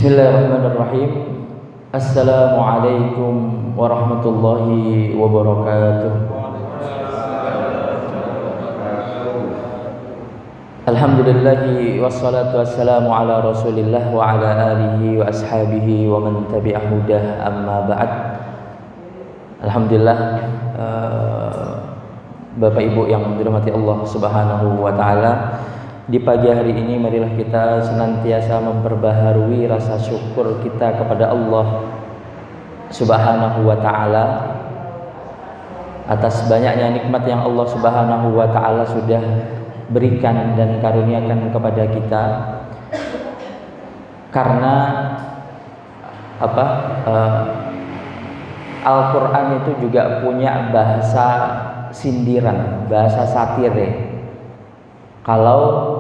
Bismillahirrahmanirrahim. Assalamualaikum warahmatullahi wabarakatuh. Alhamdulillahi wassalatu wassalamu ala rasulillah wa ala alihi wa ashabihi wa man tabi'ah hudah, amma ba'd. Alhamdulillah, Bapak Ibu yang dirahmati Allah Subhanahu wa ta'ala, di pagi hari ini marilah kita senantiasa memperbaharui rasa syukur kita kepada Allah Subhanahu wa ta'ala atas banyaknya nikmat yang Allah Subhanahu wa ta'ala sudah berikan dan karuniakan kepada kita. Karena Al-Quran itu juga punya bahasa sindiran, bahasa satire. Kalau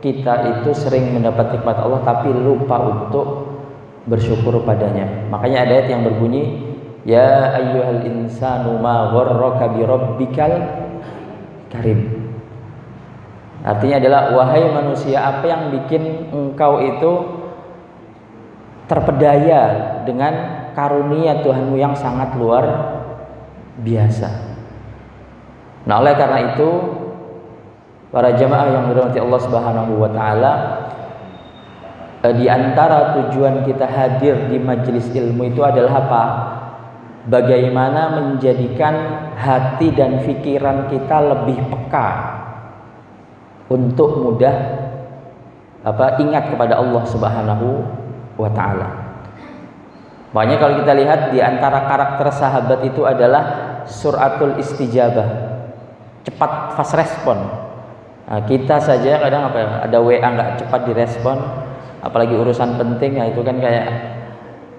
kita itu sering mendapat nikmat Allah tapi lupa untuk bersyukur padanya. Makanya ada ayat yang berbunyi, ya ayyuhal insanu ma gharraka bi rabbikal karim. Artinya adalah, wahai manusia, apa yang bikin engkau itu terpedaya dengan karunia Tuhanmu yang sangat luar biasa. Nah, oleh karena itu, para jamaah yang dirahmati Allah Subhanahu wa ta'ala, di antara tujuan kita hadir di majelis ilmu itu adalah apa? Bagaimana menjadikan hati dan pikiran kita lebih peka untuk mudah ingat kepada Allah Subhanahu wa ta'ala. Makanya kalau kita lihat di antara karakter sahabat itu adalah suratul istijabah, cepat fast respon. Nah, kita saja kadang ada WA nggak cepat direspon, apalagi urusan penting, itu kan kayak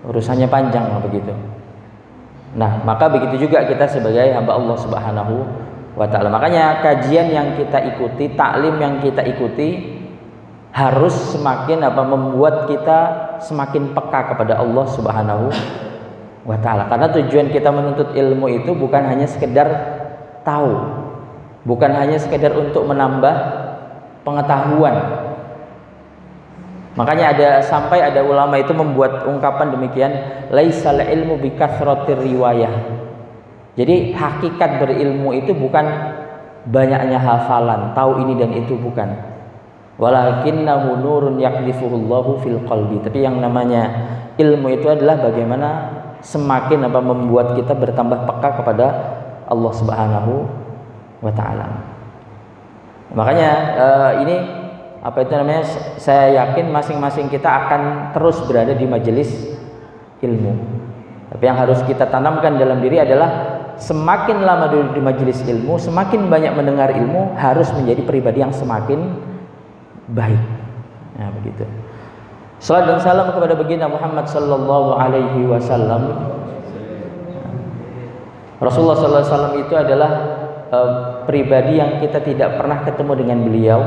urusannya panjang begitu. Nah, maka begitu juga kita sebagai hamba Allah Subhanahu wa ta'ala. Makanya kajian yang kita ikuti, taklim yang kita ikuti harus semakin membuat kita semakin peka kepada Allah Subhanahu wa ta'ala. Karena tujuan kita menuntut ilmu itu bukan hanya sekedar tahu, bukan hanya sekedar untuk menambah pengetahuan. Makanya sampai ada ulama itu membuat ungkapan demikian, laisal ilmu bikathratir riwayah. Jadi hakikat berilmu itu bukan banyaknya hafalan, tahu ini dan itu, bukan. Walakinnahu nurun yaqdhifuhullahu fil qalbi. Tapi yang namanya ilmu itu adalah bagaimana semakin membuat kita bertambah peka kepada Allah Subhanahu wa ta'ala. Makanya ini saya yakin masing-masing kita akan terus berada di majelis ilmu. Tapi yang harus kita tanamkan dalam diri adalah semakin lama duduk di majelis ilmu, semakin banyak mendengar ilmu, harus menjadi pribadi yang semakin baik. Nah, begitu. Salawat dan salam kepada baginda Muhammad sallallahu alaihi wasallam. Rasulullah sallallahu alaihi wasallam itu adalah pribadi yang kita tidak pernah ketemu dengan beliau,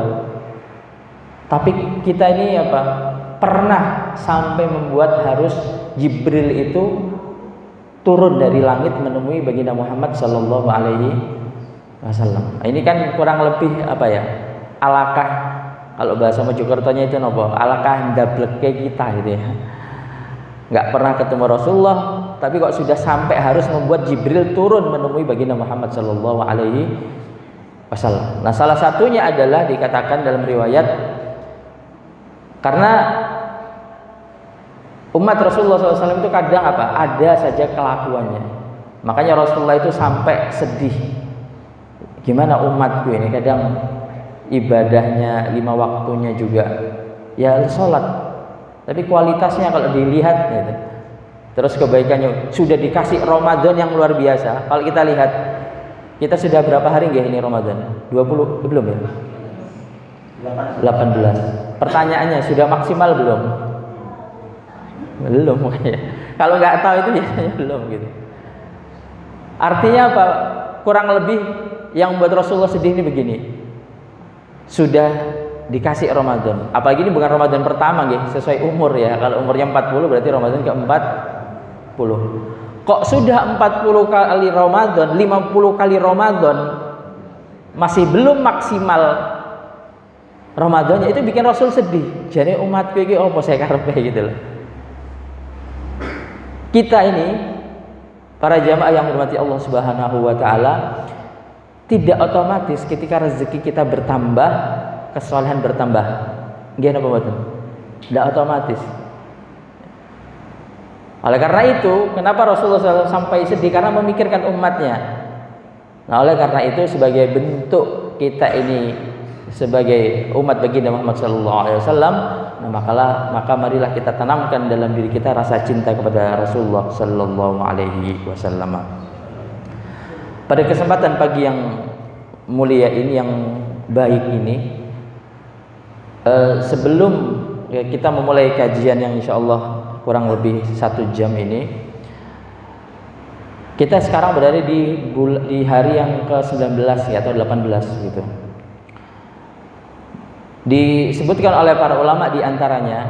tapi kita ini pernah sampai membuat harus Jibril itu turun dari langit menemui baginda Muhammad sallallahu alaihi wasallam. Ini kan kurang lebih alakah, kalau bahasa Mojokertonya itu alakah ndableke kita gitu ya. Nggak pernah ketemu Rasulullah, tapi kok sudah sampai harus membuat Jibril turun menemui baginda Muhammad sallallahu alaihi wasallam. Nah, salah satunya adalah dikatakan dalam riwayat, karena umat Rasulullah SAW itu kadang ada saja kelakuannya. Makanya Rasulullah itu sampai sedih, gimana umatku ini kadang ibadahnya 5 waktunya juga ya sholat, tapi kualitasnya kalau dilihat gitu, terus kebaikannya sudah dikasih Ramadan yang luar biasa. Kalau kita lihat, kita sudah berapa hari ini Ramadan? 20 belum ya? 18. Pertanyaannya, sudah maksimal belum? Belum. Kalau nggak tahu itu biasanya belum gitu. Artinya kurang lebih yang buat Rasulullah sedih ini begini, sudah dikasih Ramadan, apalagi ini bukan Ramadan pertama sesuai umur ya. Kalau umurnya 40 berarti Ramadan ke-40. Kok sudah 40 kali Ramadan, 50 kali Ramadan masih belum maksimal Ramadannya, itu bikin Rasul sedih. Jadi umatku iki opo saya karepe gitu loh. Kita ini para jamaah yang hormati Allah Subhanahu wa taala, tidak otomatis ketika rezeki kita bertambah, kesolehan bertambah. Nggih napa mboten? Tidak otomatis. Oleh karena itu, kenapa Rasulullah SAW sampai sedih? Karena memikirkan umatnya. Nah, oleh karena itu sebagai bentuk kita ini sebagai umat baginda Muhammad SAW, maka marilah kita tanamkan dalam diri kita rasa cinta kepada Rasulullah SAW. Pada kesempatan pagi yang mulia ini, yang baik ini, sebelum kita memulai kajian yang insya Allah kurang lebih 1 jam ini, kita sekarang berada di hari yang ke-19 ya, atau 18 gitu. Disebutkan oleh para ulama diantaranya,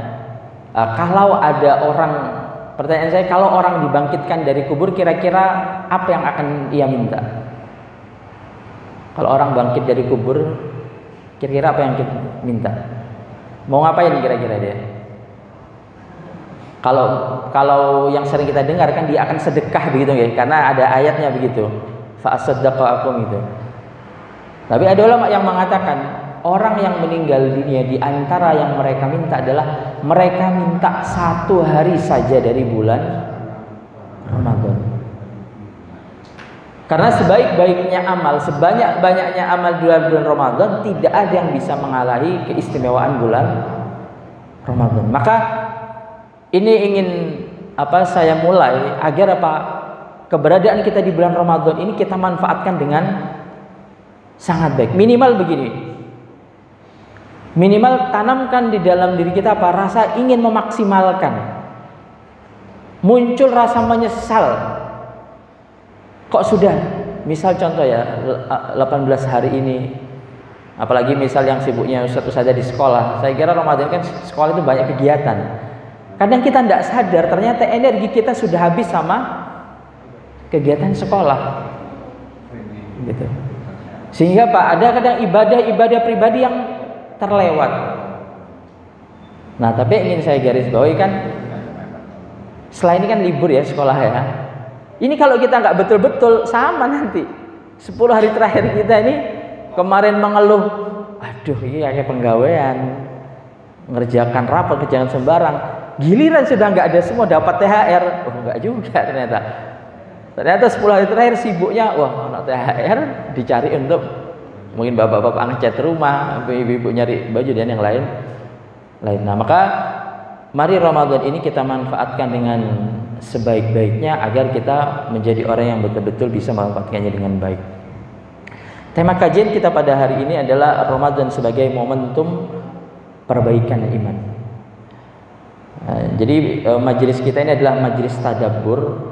kalau ada orang, pertanyaan saya, kalau orang dibangkitkan dari kubur, kira-kira apa yang akan ia minta? Kalau orang bangkit dari kubur, kira-kira apa yang kita minta? Mau ngapain kira-kira dia? Kalau yang sering kita dengar kan dia akan sedekah begitu ya, karena ada ayatnya begitu. Fa asaddaqakum itu. Tapi ada ulama yang mengatakan orang yang meninggal dunia di antara yang mereka minta adalah mereka minta 1 hari saja dari bulan Ramadan. Karena sebaik-baiknya amal, sebanyak-banyaknya amal di bulan Ramadan, tidak ada yang bisa mengalahi keistimewaan bulan Ramadan. Maka ini ingin saya mulai agar keberadaan kita di bulan Ramadan ini kita manfaatkan dengan sangat baik. Minimal begini. Minimal tanamkan di dalam diri kita rasa ingin memaksimalkan. Muncul rasa menyesal. Kok sudah, misal contoh ya, 18 hari ini, apalagi misal yang sibuknya satu saja di sekolah. Saya kira Ramadan kan sekolah itu banyak kegiatan. Kadang kita tidak sadar ternyata energi kita sudah habis sama kegiatan sekolah, gitu. Sehingga ada kadang ibadah pribadi yang terlewat. Nah, tapi ingin saya garis bawahi kan, setelah ini kan libur ya sekolah ya. Ini kalau kita nggak betul-betul sama nanti 10 hari terakhir kita ini, kemarin mengeluh, aduh ini kayak penggawean, ngerjakan rapat, jangan sembarang. Giliran sudah nggak ada semua dapat THR, nggak juga ternyata. Ternyata 10 hari terakhir sibuknya, anak THR dicari untuk mungkin bapak-bapak ngecat rumah, ibu-ibu nyari baju dan yang lain. Nah, maka mari Ramadan ini kita manfaatkan dengan sebaik-baiknya agar kita menjadi orang yang betul-betul bisa memanfaatkannya dengan baik. Tema kajian kita pada hari ini adalah Ramadan sebagai momentum perbaikan iman. Jadi majelis kita ini adalah majelis tadabbur.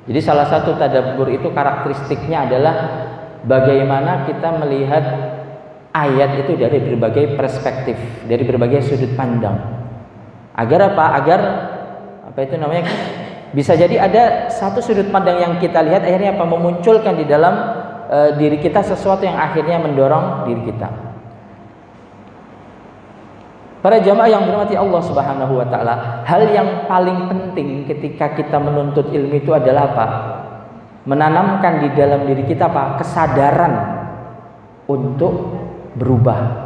Jadi salah satu tadabbur itu karakteristiknya adalah bagaimana kita melihat ayat itu dari berbagai perspektif, dari berbagai sudut pandang. Agar bisa jadi ada satu sudut pandang yang kita lihat akhirnya memunculkan di dalam diri kita sesuatu yang akhirnya mendorong diri kita. Para jamaah yang dirahmati Allah Subhanahu wa taala, hal yang paling penting ketika kita menuntut ilmu itu adalah apa? Menanamkan di dalam diri kita kesadaran untuk berubah.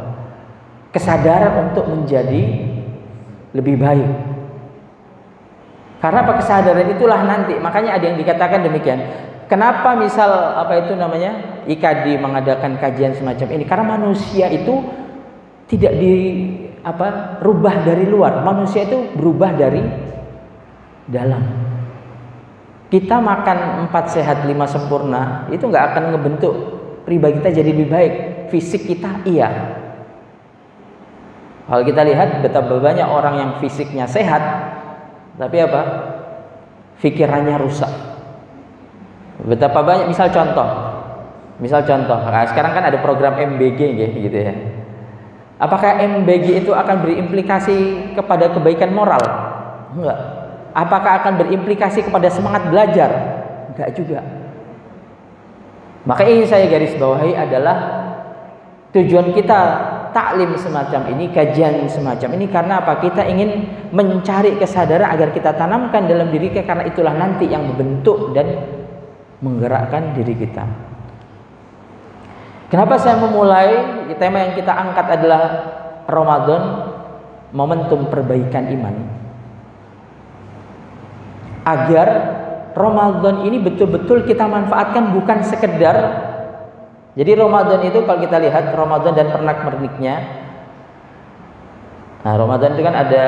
Kesadaran untuk menjadi lebih baik. Karena kesadaran itulah nanti, makanya ada yang dikatakan demikian. Kenapa misal IKD mengadakan kajian semacam ini? Karena manusia itu tidak rubah dari luar, manusia itu berubah dari dalam. Kita makan 4 sehat 5 sempurna itu nggak akan ngebentuk pribadi kita jadi lebih baik. Fisik kita iya. Kalau kita lihat betapa banyak orang yang fisiknya sehat, tapi pikirannya rusak. Betapa banyak, misal contoh. Nah, sekarang kan ada program MBG gitu ya. Apakah MBG itu akan berimplikasi kepada kebaikan moral? Enggak. Apakah akan berimplikasi kepada semangat belajar? Enggak juga. Maka ingin saya garis bawahi adalah tujuan kita taklim semacam ini, kajian semacam ini karena apa? Kita ingin mencari kesadaran agar kita tanamkan dalam diri kita, karena itulah nanti yang membentuk dan menggerakkan diri kita. Kenapa saya memulai tema yang kita angkat adalah Ramadan, momentum perbaikan iman. Agar Ramadan ini betul-betul kita manfaatkan, bukan sekedar. Jadi Ramadan itu kalau kita lihat Ramadan dan pernak-perniknya. Nah, Ramadan itu kan ada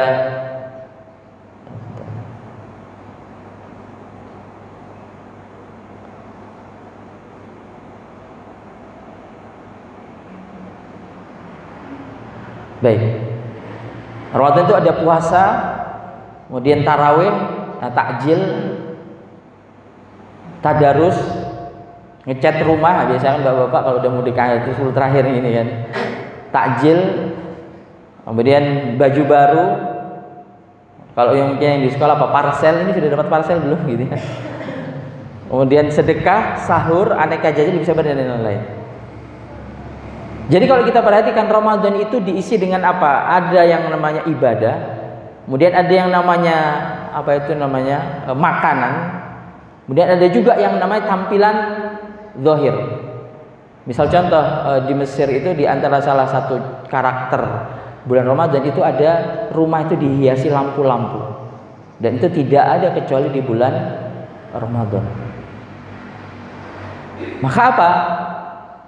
baik. Ramadan itu ada puasa, kemudian tarawih, takjil, tadarus, ngecat rumah. Biasanya kan bapak-bapak kalau udah mudik itu 10 terakhir ini kan, takjil, kemudian baju baru. Kalau yang mungkin yang di sekolah apa, parcel, ini sudah dapat parcel belum gitu ya. Kemudian sedekah, sahur, aneka jajan, bisa dan lain-lain. Jadi kalau kita perhatikan Ramadan itu diisi dengan apa? Ada yang namanya ibadah, kemudian ada yang namanya makanan, kemudian ada juga yang namanya tampilan zahir. Misal contoh di Mesir itu, di antara salah satu karakter bulan Ramadan itu ada rumah itu dihiasi lampu-lampu, dan itu tidak ada kecuali di bulan Ramadan. Maka apa?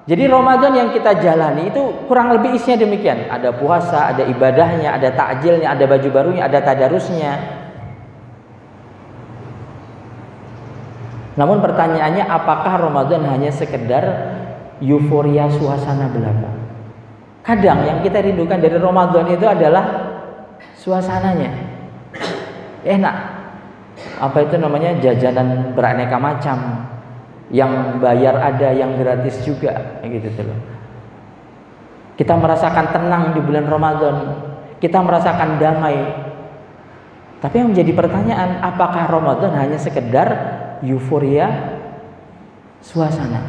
Jadi Ramadan yang kita jalani itu kurang lebih isinya demikian. Ada puasa, ada ibadahnya, ada takjilnya, ada baju barunya, ada tadarusnya. Namun pertanyaannya, apakah Ramadan hanya sekedar euforia suasana belaka? Kadang yang kita rindukan dari Ramadan itu adalah suasananya. Enak. Apa itu namanya? Jajanan beraneka macam. Yang bayar ada, yang gratis juga, gitu loh. Kita merasakan tenang di bulan Ramadan, kita merasakan damai. Tapi yang menjadi pertanyaan, apakah Ramadan hanya sekedar euforia suasana?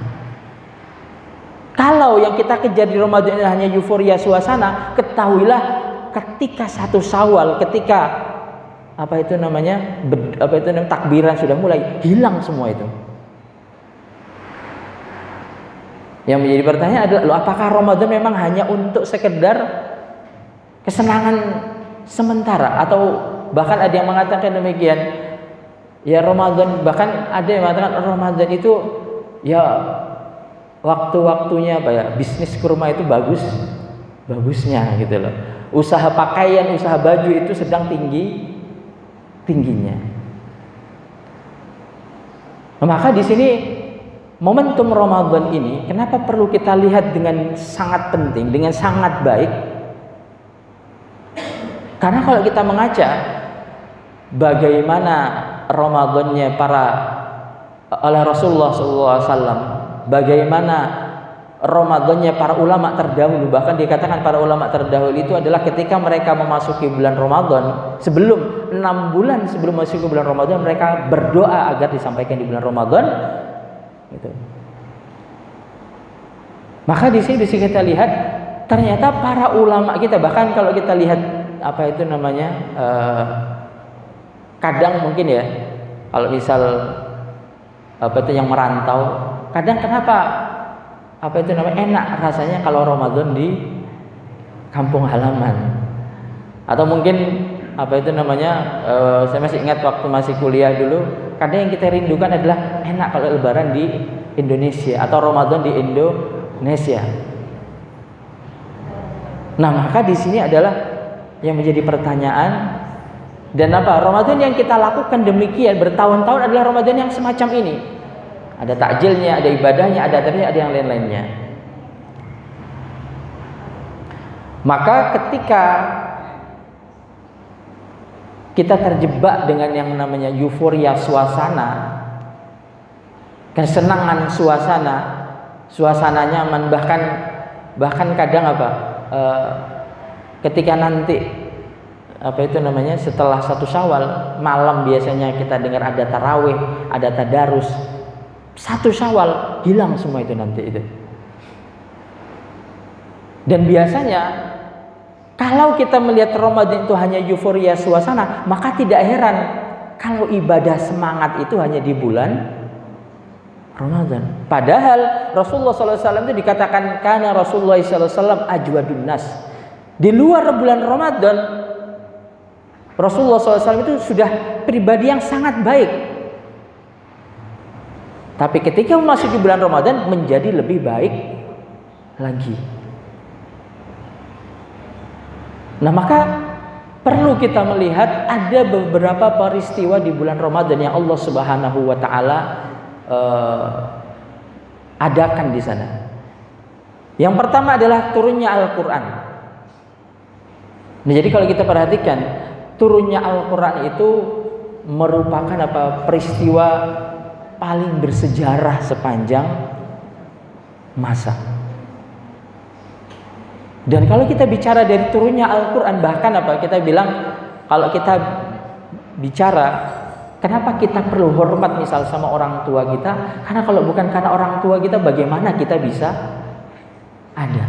Kalau yang kita kejar di Ramadan hanya euforia suasana, ketahuilah ketika 1 Syawal, ketika takbiran sudah mulai, hilang semua itu. Yang menjadi pertanyaan adalah, apakah Ramadan memang hanya untuk sekedar kesenangan sementara, atau bahkan ada yang mengatakan demikian. Ya Ramadan, bahkan ada yang mengatakan Ramadan itu ya waktu-waktunya bisnis kurma itu bagusnya gitu loh. Usaha pakaian, usaha baju itu sedang tingginya. Maka di sini momentum Ramadan ini kenapa perlu kita lihat dengan sangat penting, dengan sangat baik? Karena kalau kita mengaca bagaimana Ramadannya oleh Rasulullah SAW, bagaimana Ramadannya para ulama terdahulu, bahkan dikatakan para ulama terdahulu itu adalah ketika mereka memasuki bulan Ramadan, 6 bulan sebelum masuk ke bulan Ramadan, mereka berdoa agar disampaikan di bulan Ramadan. Gitu. Maka di sini kita lihat ternyata para ulama kita, bahkan kalau kita lihat kadang mungkin ya, kalau misal yang merantau, kadang kenapa enak rasanya kalau Ramadan di kampung halaman, atau mungkin saya masih ingat waktu masih kuliah dulu, kadang yang kita rindukan adalah enak kalau Lebaran di Indonesia atau Ramadan di Indonesia. Nah, maka di sini adalah yang menjadi pertanyaan, dan Ramadan yang kita lakukan demikian bertahun-tahun adalah Ramadan yang semacam ini. Ada takjilnya, ada ibadahnya, ada yang lain-lainnya. Maka ketika kita terjebak dengan yang namanya euforia suasana, kesenangan suasana nyaman, bahkan kadang ketika nanti setelah 1 Syawal malam biasanya kita dengar ada tarawih, ada tadarus. 1 Syawal hilang semua itu nanti itu. Dan biasanya kalau kita melihat Ramadan itu hanya euforia suasana, maka tidak heran kalau ibadah semangat itu hanya di bulan Ramadan. Padahal Rasulullah SAW itu dikatakan karena Rasulullah SAW ajwadun nas. Di luar bulan Ramadan, Rasulullah SAW itu sudah pribadi yang sangat baik. Tapi ketika masuk di bulan Ramadan menjadi lebih baik lagi. Nah, maka perlu kita melihat ada beberapa peristiwa di bulan Ramadan yang Allah Subhanahu wa taala adakan di sana. Yang pertama adalah turunnya Al-Qur'an. Nah, jadi kalau kita perhatikan turunnya Al-Qur'an itu merupakan peristiwa paling bersejarah sepanjang masa. Dan kalau kita bicara dari turunnya Al-Qur'an, bahkan kita bilang kalau kita bicara kenapa kita perlu hormat misal sama orang tua kita? Karena kalau bukan karena orang tua kita, bagaimana kita bisa ada?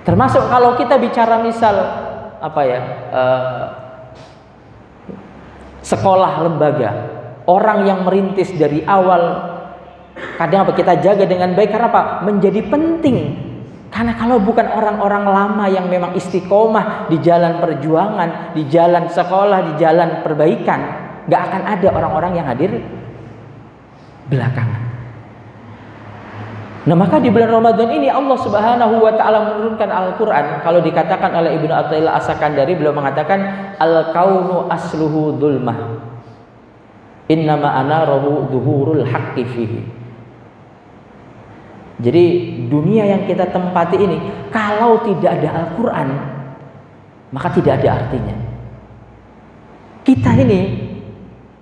Termasuk kalau kita bicara misal sekolah lembaga, orang yang merintis dari awal, kadang kita jaga dengan baik karena menjadi penting. Karena kalau bukan orang-orang lama yang memang istiqomah di jalan perjuangan, di jalan sekolah, di jalan perbaikan, gak akan ada orang-orang yang hadir belakangan. Nah, maka di bulan Ramadan ini Allah Subhanahu wa taala menurunkan Al-Qur'an. Kalau dikatakan oleh Ibnu Athaillah As-Sakandari, beliau mengatakan al-kaunu asluhu dzulmah. Innama anarahu dzuhurul haqqi fihi. Jadi dunia yang kita tempati ini kalau tidak ada Al-Qur'an maka tidak ada artinya. Kita ini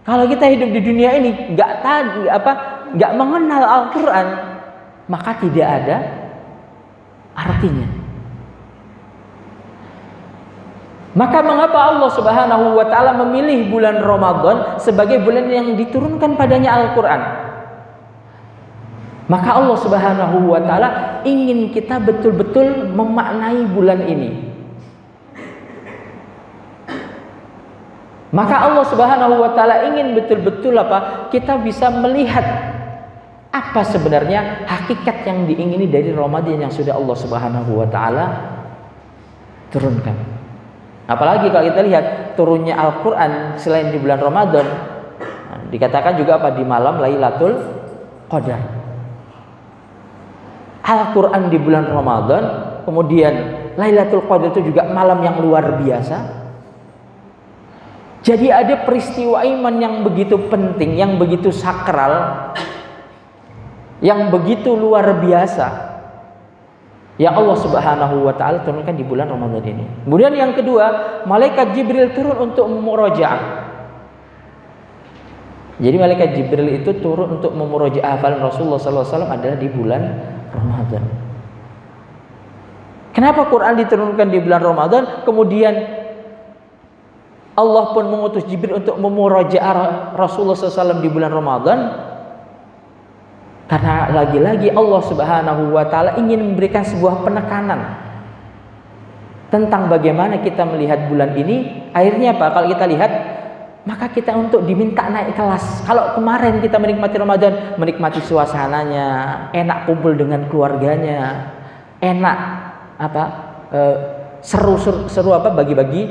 kalau kita hidup di dunia ini enggak mengenal Al-Qur'an maka tidak ada artinya. Maka mengapa Allah Subhanahu wa taala memilih bulan Ramadan sebagai bulan yang diturunkan padanya Al-Qur'an? Maka Allah Subhanahu wa taala ingin kita betul-betul memaknai bulan ini. Maka Allah Subhanahu wa taala ingin betul-betul kita bisa melihat apa sebenarnya hakikat yang diingini dari Ramadan yang sudah Allah Subhanahu wa taala turunkan. Apalagi kalau kita lihat turunnya Al-Qur'an selain di bulan Ramadan, dikatakan juga di malam Lailatul Qadar. Al-Qur'an di bulan Ramadan, kemudian Lailatul Qadar itu juga malam yang luar biasa. Jadi ada peristiwa iman yang begitu penting, yang begitu sakral, yang begitu luar biasa, yang Allah Subhanahu wa taala turunkan di bulan Ramadan ini. Kemudian yang kedua, malaikat Jibril turun untuk memurajaah. Jadi malaikat Jibril itu turun untuk memurajaah hafalan Rasulullah SAW adalah di bulan Ramadan. Kenapa Quran diturunkan di bulan Ramadan? Kemudian Allah pun mengutus Jibril untuk memurajaah Rasulullah SAW di bulan Ramadan. Karena lagi-lagi Allah Subhanahu wa taala ingin memberikan sebuah penekanan tentang bagaimana kita melihat bulan ini. Akhirnya kalau kita lihat, maka kita untuk diminta naik kelas. Kalau kemarin kita menikmati Ramadan, menikmati suasananya, enak kumpul dengan keluarganya, enak seru bagi-bagi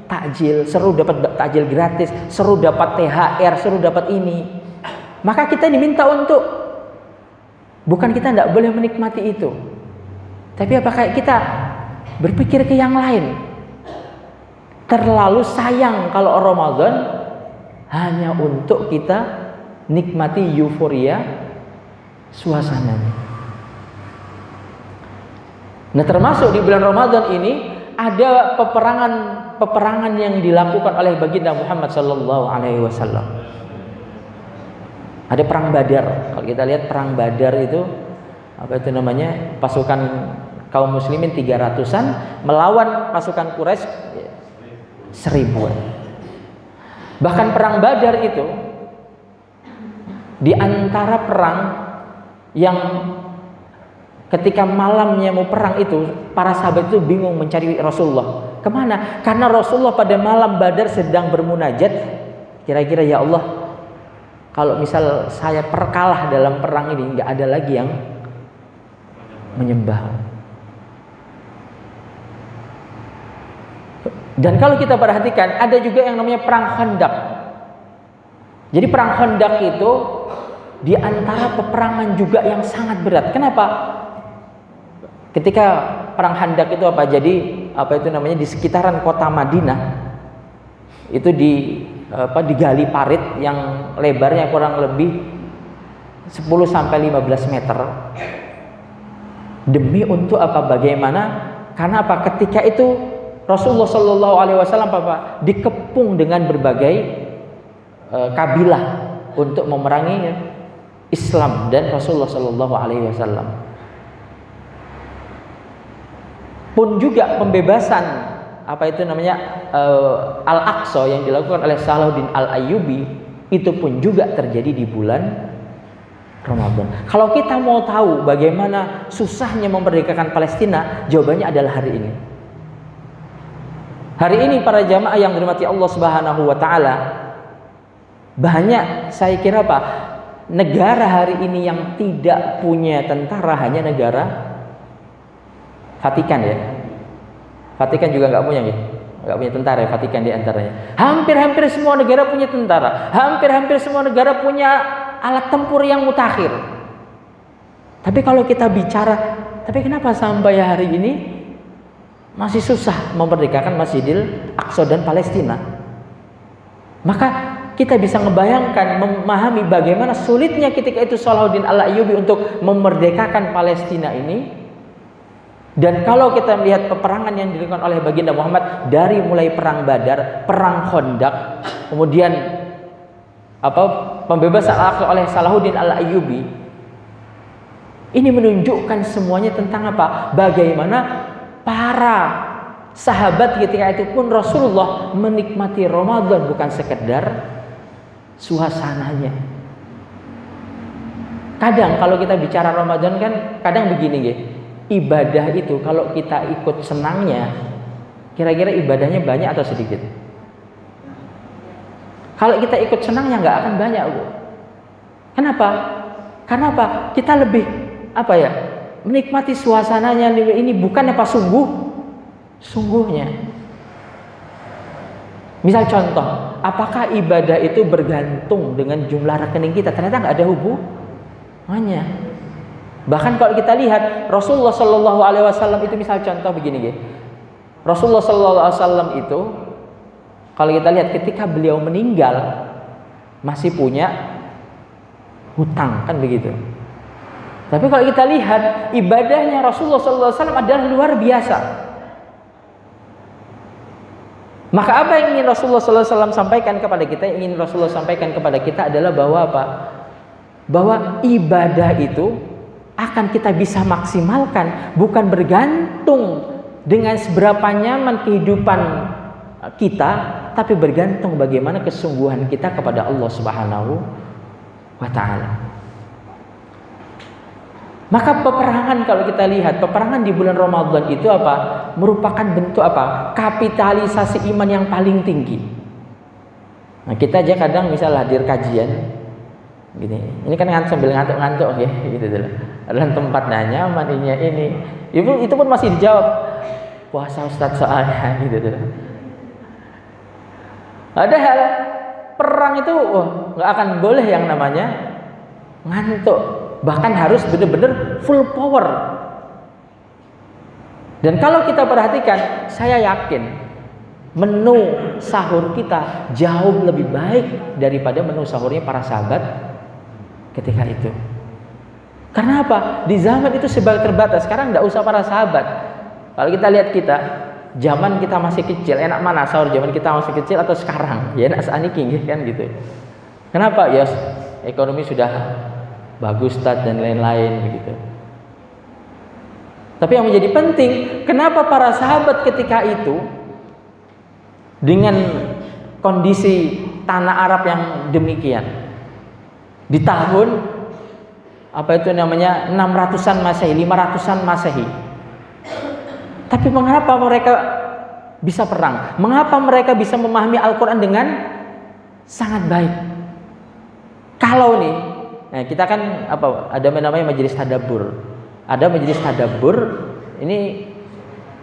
takjil, seru dapat takjil gratis, seru dapat THR, seru dapat ini. Maka kita diminta untuk, bukan kita tidak boleh menikmati itu, tapi apakah kita berpikir ke yang lain? Terlalu sayang kalau Ramadan hanya untuk kita nikmati euforia suasananya. Nah, termasuk di bulan Ramadan ini ada peperangan yang dilakukan oleh baginda Muhammad sallallahu alaihi wasallam. Ada perang Badar. Kalau kita lihat perang Badar itu pasukan kaum muslimin 300-an melawan pasukan Quraisy 1000-an. Bahkan perang Badar itu di antara perang yang ketika malamnya mau perang itu, para sahabat itu bingung mencari Rasulullah. Kemana? Karena Rasulullah pada malam Badar sedang bermunajat. Kira-kira ya Allah, kalau misal saya perkalah dalam perang ini, nggak ada lagi yang menyembah. Dan kalau kita perhatikan, ada juga yang namanya perang Khandaq. Jadi perang Khandaq itu di antara peperangan juga yang sangat berat. Kenapa? Ketika perang Khandaq itu apa? Jadi apa itu namanya, di sekitaran kota Madinah itu digali parit yang lebarnya kurang lebih 10 sampai 15 meter. Demi untuk apa? Bagaimana? Karena apa? Ketika itu Rasulullah Shallallahu Alaihi Wasallam dikepung dengan berbagai kabilah untuk memerangi Islam dan Rasulullah Shallallahu Alaihi Wasallam. Pun juga pembebasan apa itu namanya Al-Aqsa yang dilakukan oleh Salahuddin Al-Ayyubi itu pun juga terjadi di bulan Ramadan. Kalau kita mau tahu bagaimana susahnya memerdekakan Palestina, jawabannya adalah hari ini. Hari ini para jamaah yang dirahmati Allah Subhanahu wa taala, banyak saya kira Pak, negara hari ini yang tidak punya tentara hanya negara Vatikan ya. Vatikan juga nggak punya ya. Nggak punya tentara ya, Vatikan di antaranya. Hampir-hampir semua negara punya tentara. Hampir-hampir semua negara punya alat tempur yang mutakhir. Tapi kalau kita bicara, tapi kenapa sampai hari ini masih susah memerdekakan Masjidil Aqsa dan Palestina? Maka kita bisa ngebayangkan, memahami bagaimana sulitnya ketika itu Salahuddin Al-Ayyubi untuk memerdekakan Palestina ini. Dan kalau kita melihat peperangan yang dilakukan oleh baginda Muhammad dari mulai perang Badar, perang Khandaq, kemudian pembebasan Al-Aqsa oleh Salahuddin Al-Ayyubi, ini menunjukkan semuanya tentang apa? Bagaimana para sahabat ketika itu pun Rasulullah menikmati Ramadan bukan sekedar suasananya. Kadang kalau kita bicara Ramadan kan kadang begini ya, ibadah itu kalau kita ikut senangnya, kira-kira ibadahnya banyak atau sedikit? Kalau kita ikut senangnya nggak akan banyak, Bu. Kenapa? Karena apa? Kita lebih menikmati suasananya ini, bukan apa sungguhnya. Misal contoh, apakah ibadah itu bergantung dengan jumlah rekening kita? Ternyata nggak ada hubungannya. Bahkan kalau kita lihat Rasulullah Shallallahu Alaihi Wasallam itu, misal contoh begini, Rasulullah Shallallahu Alaihi Wasallam itu kalau kita lihat ketika beliau meninggal masih punya hutang, kan begitu. Tapi kalau kita lihat ibadahnya Rasulullah Shallallahu Alaihi Wasallam adalah luar biasa. Maka apa yang ingin Rasulullah Shallallahu Alaihi Wasallam sampaikan kepada kita? Yang ingin Rasulullah sampaikan kepada kita adalah bahwa apa? Bahwa ibadah itu akan kita bisa maksimalkan bukan bergantung dengan seberapa nyaman kehidupan kita, tapi bergantung bagaimana kesungguhan kita kepada Allah Subhanahu wa taala. Maka peperangan, kalau kita lihat peperangan di bulan Ramadan itu apa? Merupakan bentuk apa? Kapitalisasi iman yang paling tinggi. Nah, kita aja kadang misal hadir kajian gini. Ini kan sambil ngantuk-ngantuk ya, gitu dulu. Adalah tempat nyaman ini. Itu pun masih dijawab. Puasa Ustaz soalnya gitu dulu. Padahal perang itu nggak akan boleh yang namanya ngantuk. Bahkan harus benar-benar full power. Dan kalau kita perhatikan, saya yakin menu sahur kita jauh lebih baik daripada menu sahurnya para sahabat ketika itu. Karena apa? Di zaman itu serba terbatas. Sekarang tidak usah para sahabat. Kalau kita lihat zaman kita masih kecil, enak mana sahur zaman kita masih kecil atau sekarang? Ya enak saniki kan gitu. Kenapa? Ya ekonomi sudah bagus dan lain-lain begitu. Tapi yang menjadi penting, kenapa para sahabat ketika itu dengan kondisi tanah Arab yang demikian, di tahun apa itu namanya 600-an Masehi, 500-an Masehi. Tapi mengapa mereka bisa perang? Mengapa mereka bisa memahami Al-Quran dengan sangat baik? Kalau nih, nah kita kan ada namanya majelis tadabbur. Ada majelis tadabbur ini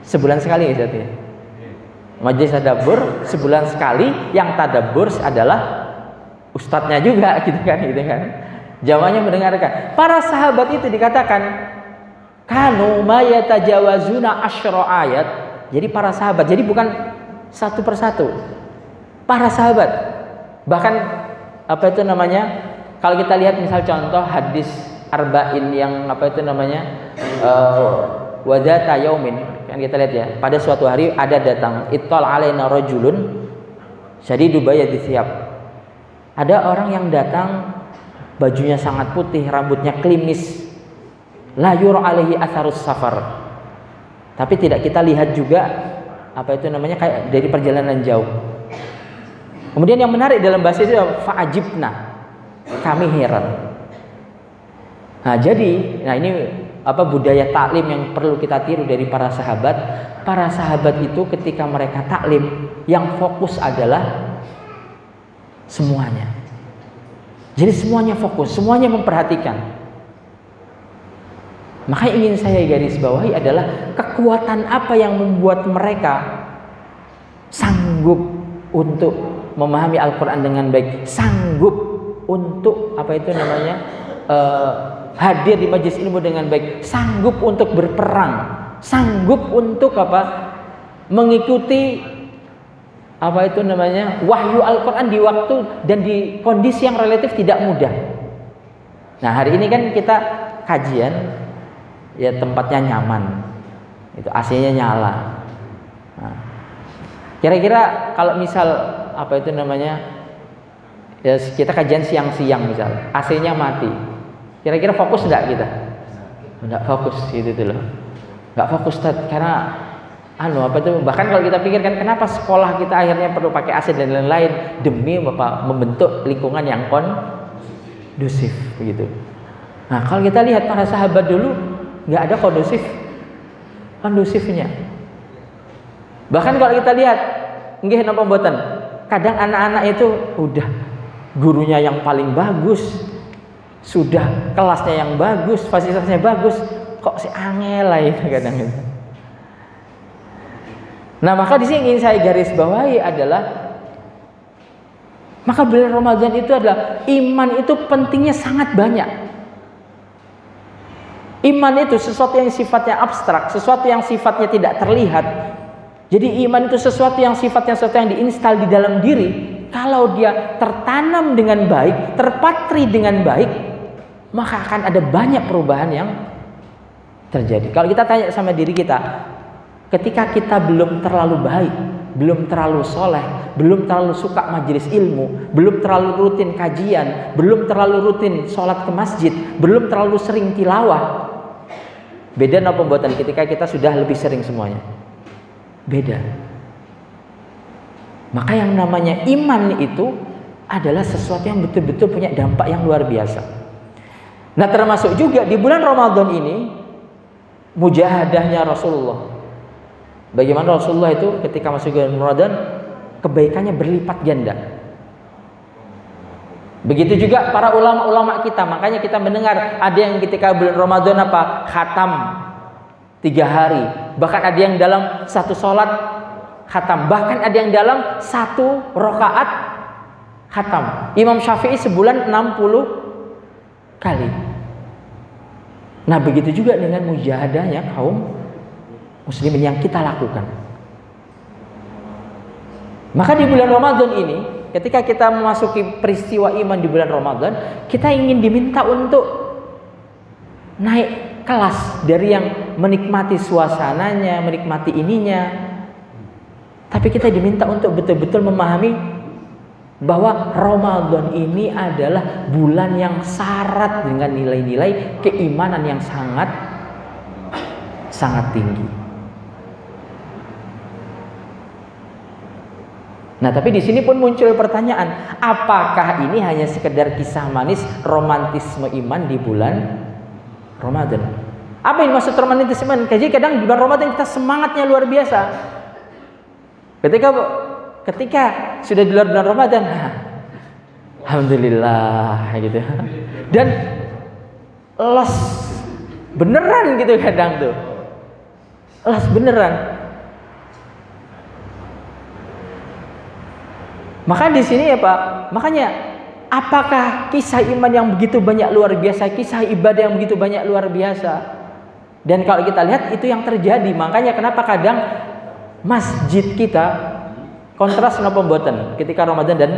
sebulan sekali ya, ya. Majelis tadabbur sebulan sekali, yang tadabbur adalah ustadznya juga gitu kan. Jamaahnya mendengarkan. Para sahabat itu dikatakan kanu ma yatajawazuna asyra ayat. Jadi para sahabat, jadi bukan satu persatu. Para sahabat. Bahkan apa itu namanya? Kalau kita lihat misal contoh hadis arba'in yang apa itu namanya? Wadata yaumin. Kan kita lihat ya, pada suatu hari ada datang ittal alaina rajulun syadidu bayadi thiyab. Ada orang yang datang, bajunya sangat putih, rambutnya klimis, la yura alaihi atharus safar. Tapi tidak kita lihat juga apa itu namanya kayak dari perjalanan jauh. Kemudian yang menarik dalam bahasa itu fa'ajibna, kami heran. Nah, jadi ini budaya taklim yang perlu kita tiru dari para sahabat. Para sahabat itu ketika mereka taklim, yang fokus adalah semuanya. Jadi semuanya fokus, semuanya memperhatikan. Maka ingin saya garis bawahi adalah kekuatan apa yang membuat mereka sanggup untuk memahami Al-Quran dengan baik, sanggup untuk hadir di majelis ilmu dengan baik, sanggup untuk berperang, sanggup untuk mengikuti wahyu Al-Quran di waktu dan di kondisi yang relatif tidak mudah. Nah, hari ini kan kita kajian ya tempatnya nyaman, itu AC-nya nyala. Nah, kira-kira kalau misal ya kita kajian siang-siang misal, AC-nya mati, kira-kira fokus enggak kita? Enggak fokus gitu tuh loh. Enggak fokus karena bahkan kalau kita pikirkan kenapa sekolah kita akhirnya perlu pakai AC dan lain-lain demi membentuk lingkungan yang kondusif begitu. Nah, kalau kita lihat para sahabat dulu nggak ada kondusifnya. Bahkan kalau kita lihat nggih napa mboten, kadang anak-anak itu udah gurunya yang paling bagus, sudah kelasnya yang bagus, fasilitasnya bagus, kok si angel lah itu kadang itu. Nah, maka di sini ingin saya garis bawahi adalah maka bulan Ramadan itu adalah iman itu pentingnya sangat banyak. Iman itu sesuatu yang sifatnya abstrak, sesuatu yang sifatnya tidak terlihat. Jadi iman itu sesuatu yang sifatnya sesuatu yang diinstal di dalam diri. Kalau dia tertanam dengan baik, terpatri dengan baik, maka akan ada banyak perubahan yang terjadi. Kalau kita tanya sama diri kita, ketika kita belum terlalu baik, belum terlalu soleh, belum terlalu suka majelis ilmu, belum terlalu rutin kajian, belum terlalu rutin sholat ke masjid, belum terlalu sering tilawah, beda no pembuatan ketika kita sudah lebih sering semuanya. Beda. Maka yang namanya iman itu adalah sesuatu yang betul-betul punya dampak yang luar biasa. Nah, termasuk juga di bulan Ramadan ini mujahadahnya Rasulullah. Bagaimana Rasulullah itu ketika masuk bulan Ramadan kebaikannya berlipat ganda. Begitu juga para ulama-ulama kita. Makanya kita mendengar ada yang ketika bulan Ramadan khatam 3 hari. Bahkan ada yang dalam satu sholat khatam. Bahkan ada yang dalam 1 rakaat khatam. Imam Syafi'i sebulan 60 kali. Nah, begitu juga dengan mujahadahnya kaum muslimin yang kita lakukan. Maka di bulan Ramadan ini, ketika kita memasuki peristiwa iman di bulan Ramadan, kita ingin diminta untuk naik kelas dari yang menikmati suasananya, menikmati ininya. Tapi kita diminta untuk betul-betul memahami bahwa Ramadan ini adalah bulan yang syarat dengan nilai-nilai keimanan yang sangat tinggi. Nah, tapi di sini pun muncul pertanyaan, apakah ini hanya sekedar kisah manis romantisme iman di bulan Ramadan? Apa yang maksud romantisme iman? Jadi kadang di bulan Ramadan kita semangatnya luar biasa. Ketika sudah di luar bulan Ramadan, alhamdulillah gitu. Dan los beneran gitu kadang tuh. Los beneran. Maka di sini ya Pak, makanya apakah kisah iman yang begitu banyak luar biasa, kisah ibadah yang begitu banyak luar biasa? Dan kalau kita lihat itu yang terjadi. Makanya kenapa kadang masjid kita kontras sama pembuatan ketika Ramadan dan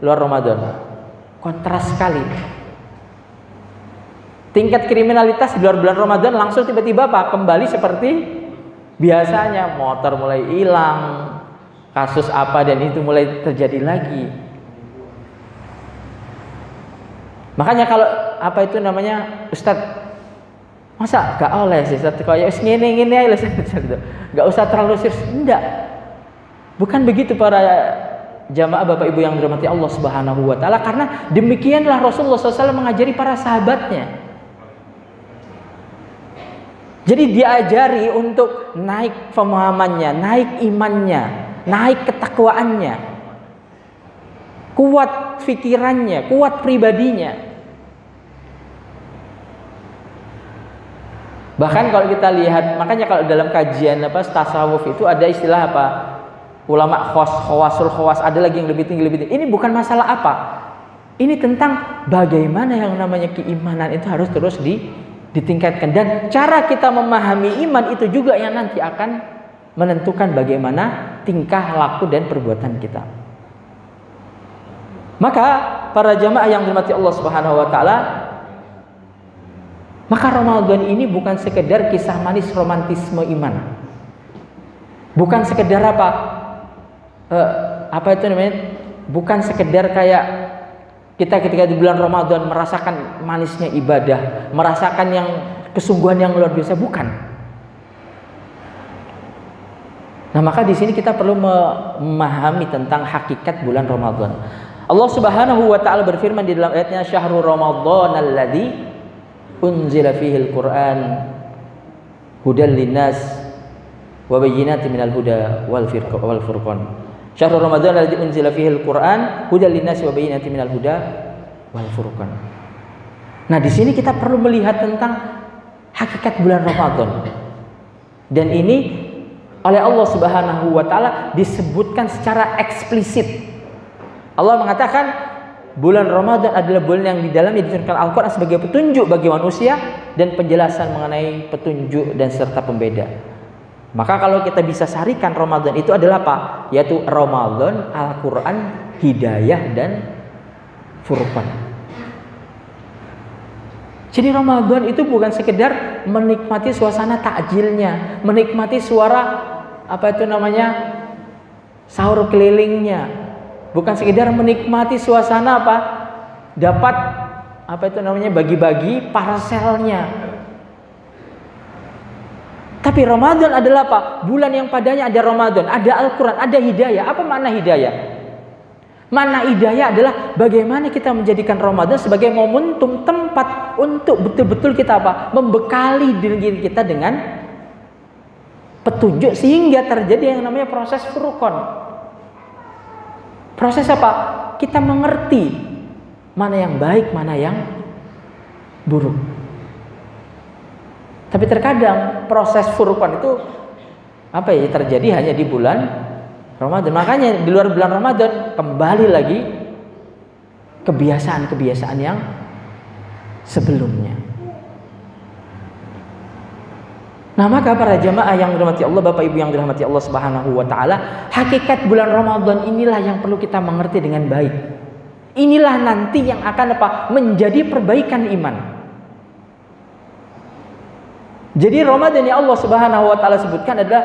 luar Ramadan. Kontras sekali. Tingkat kriminalitas di luar bulan Ramadan langsung tiba-tiba Pak kembali seperti biasanya, motor mulai hilang, kasus apa dan itu mulai terjadi lagi. Makanya kalau apa itu namanya, Ustadz, masa gak oleh sih Ustadz, kayak ngene aja Ustadz, gak usah terlalu serius. Enggak, bukan begitu para jamaah Bapak Ibu yang dirahmati Allah Subhanahu wa Ta'ala. Karena demikianlah Rasulullah SAW mengajari para sahabatnya. Jadi diajari untuk naik pemahamannya, naik imannya, naik ketakwaannya, kuat pikirannya, kuat pribadinya. Bahkan kalau kita lihat, makanya kalau dalam kajian tasawuf itu ada istilah apa? Ulama khawasul khawas, ada lagi yang lebih tinggi. Ini bukan masalah apa. Ini tentang bagaimana yang namanya keimanan itu harus terus ditingkatkan, dan cara kita memahami iman itu juga yang nanti akan menentukan bagaimana tingkah laku dan perbuatan kita. Maka para jamaah yang dirahmati Allah Subhanahu wa Ta'ala, maka Ramadan ini bukan sekedar kisah manis romantisme iman, bukan sekedar apa itu namanya, bukan sekedar kayak kita ketika di bulan Ramadan merasakan manisnya ibadah, merasakan yang kesungguhan yang luar biasa, bukan. Nah, maka di sini kita perlu memahami tentang hakikat bulan Ramadan. Allah Subhanahu wa Ta'ala berfirman di dalam ayatnya, "Syahrul Ramadan alladzi unzila fihil Qur'an hudal linnas wa bayyinatin minal huda wal furqan." Syahrul Ramadan alladzi unzila fihil Qur'an hudal linnas wa bayyinatin minal huda wal furqan. Nah, di sini kita perlu melihat tentang hakikat bulan Ramadan. Dan ini oleh Allah Subhanahu wa Ta'ala disebutkan secara eksplisit. Allah mengatakan bulan Ramadan adalah bulan yang di dalamnya diturunkan Al-Quran sebagai petunjuk bagi manusia dan penjelasan mengenai petunjuk dan serta pembeda. Maka kalau kita bisa sarikan Ramadan itu adalah apa? Yaitu Ramadan, Al-Quran, Hidayah dan Furqan. Jadi Ramadan itu bukan sekedar menikmati suasana takjilnya, menikmati suara apa itu namanya, sahur kelilingnya, bukan sekedar menikmati suasana dapat apa itu namanya, bagi-bagi parselnya. Tapi Ramadan adalah apa? Bulan yang padanya ada Ramadan, ada Al-Quran, ada hidayah. Apa makna hidayah? Makna hidayah adalah bagaimana kita menjadikan Ramadan sebagai momentum, tempat untuk betul-betul kita membekali diri kita dengan petunjuk sehingga terjadi yang namanya proses furqan. Proses apa? Kita mengerti mana yang baik, mana yang buruk. Tapi terkadang proses furqan itu terjadi hanya di bulan Ramadan. Makanya di luar bulan Ramadan kembali lagi kebiasaan-kebiasaan yang sebelumnya. Nah, maka para jamaah yang dirahmati Allah, Bapak Ibu yang dirahmati Allah Subhanahu wa Ta'ala, hakikat bulan Ramadan inilah yang perlu kita mengerti dengan baik. Inilah nanti yang akan menjadi perbaikan iman. Jadi Ramadan yang Allah Subhanahu wa Ta'ala sebutkan adalah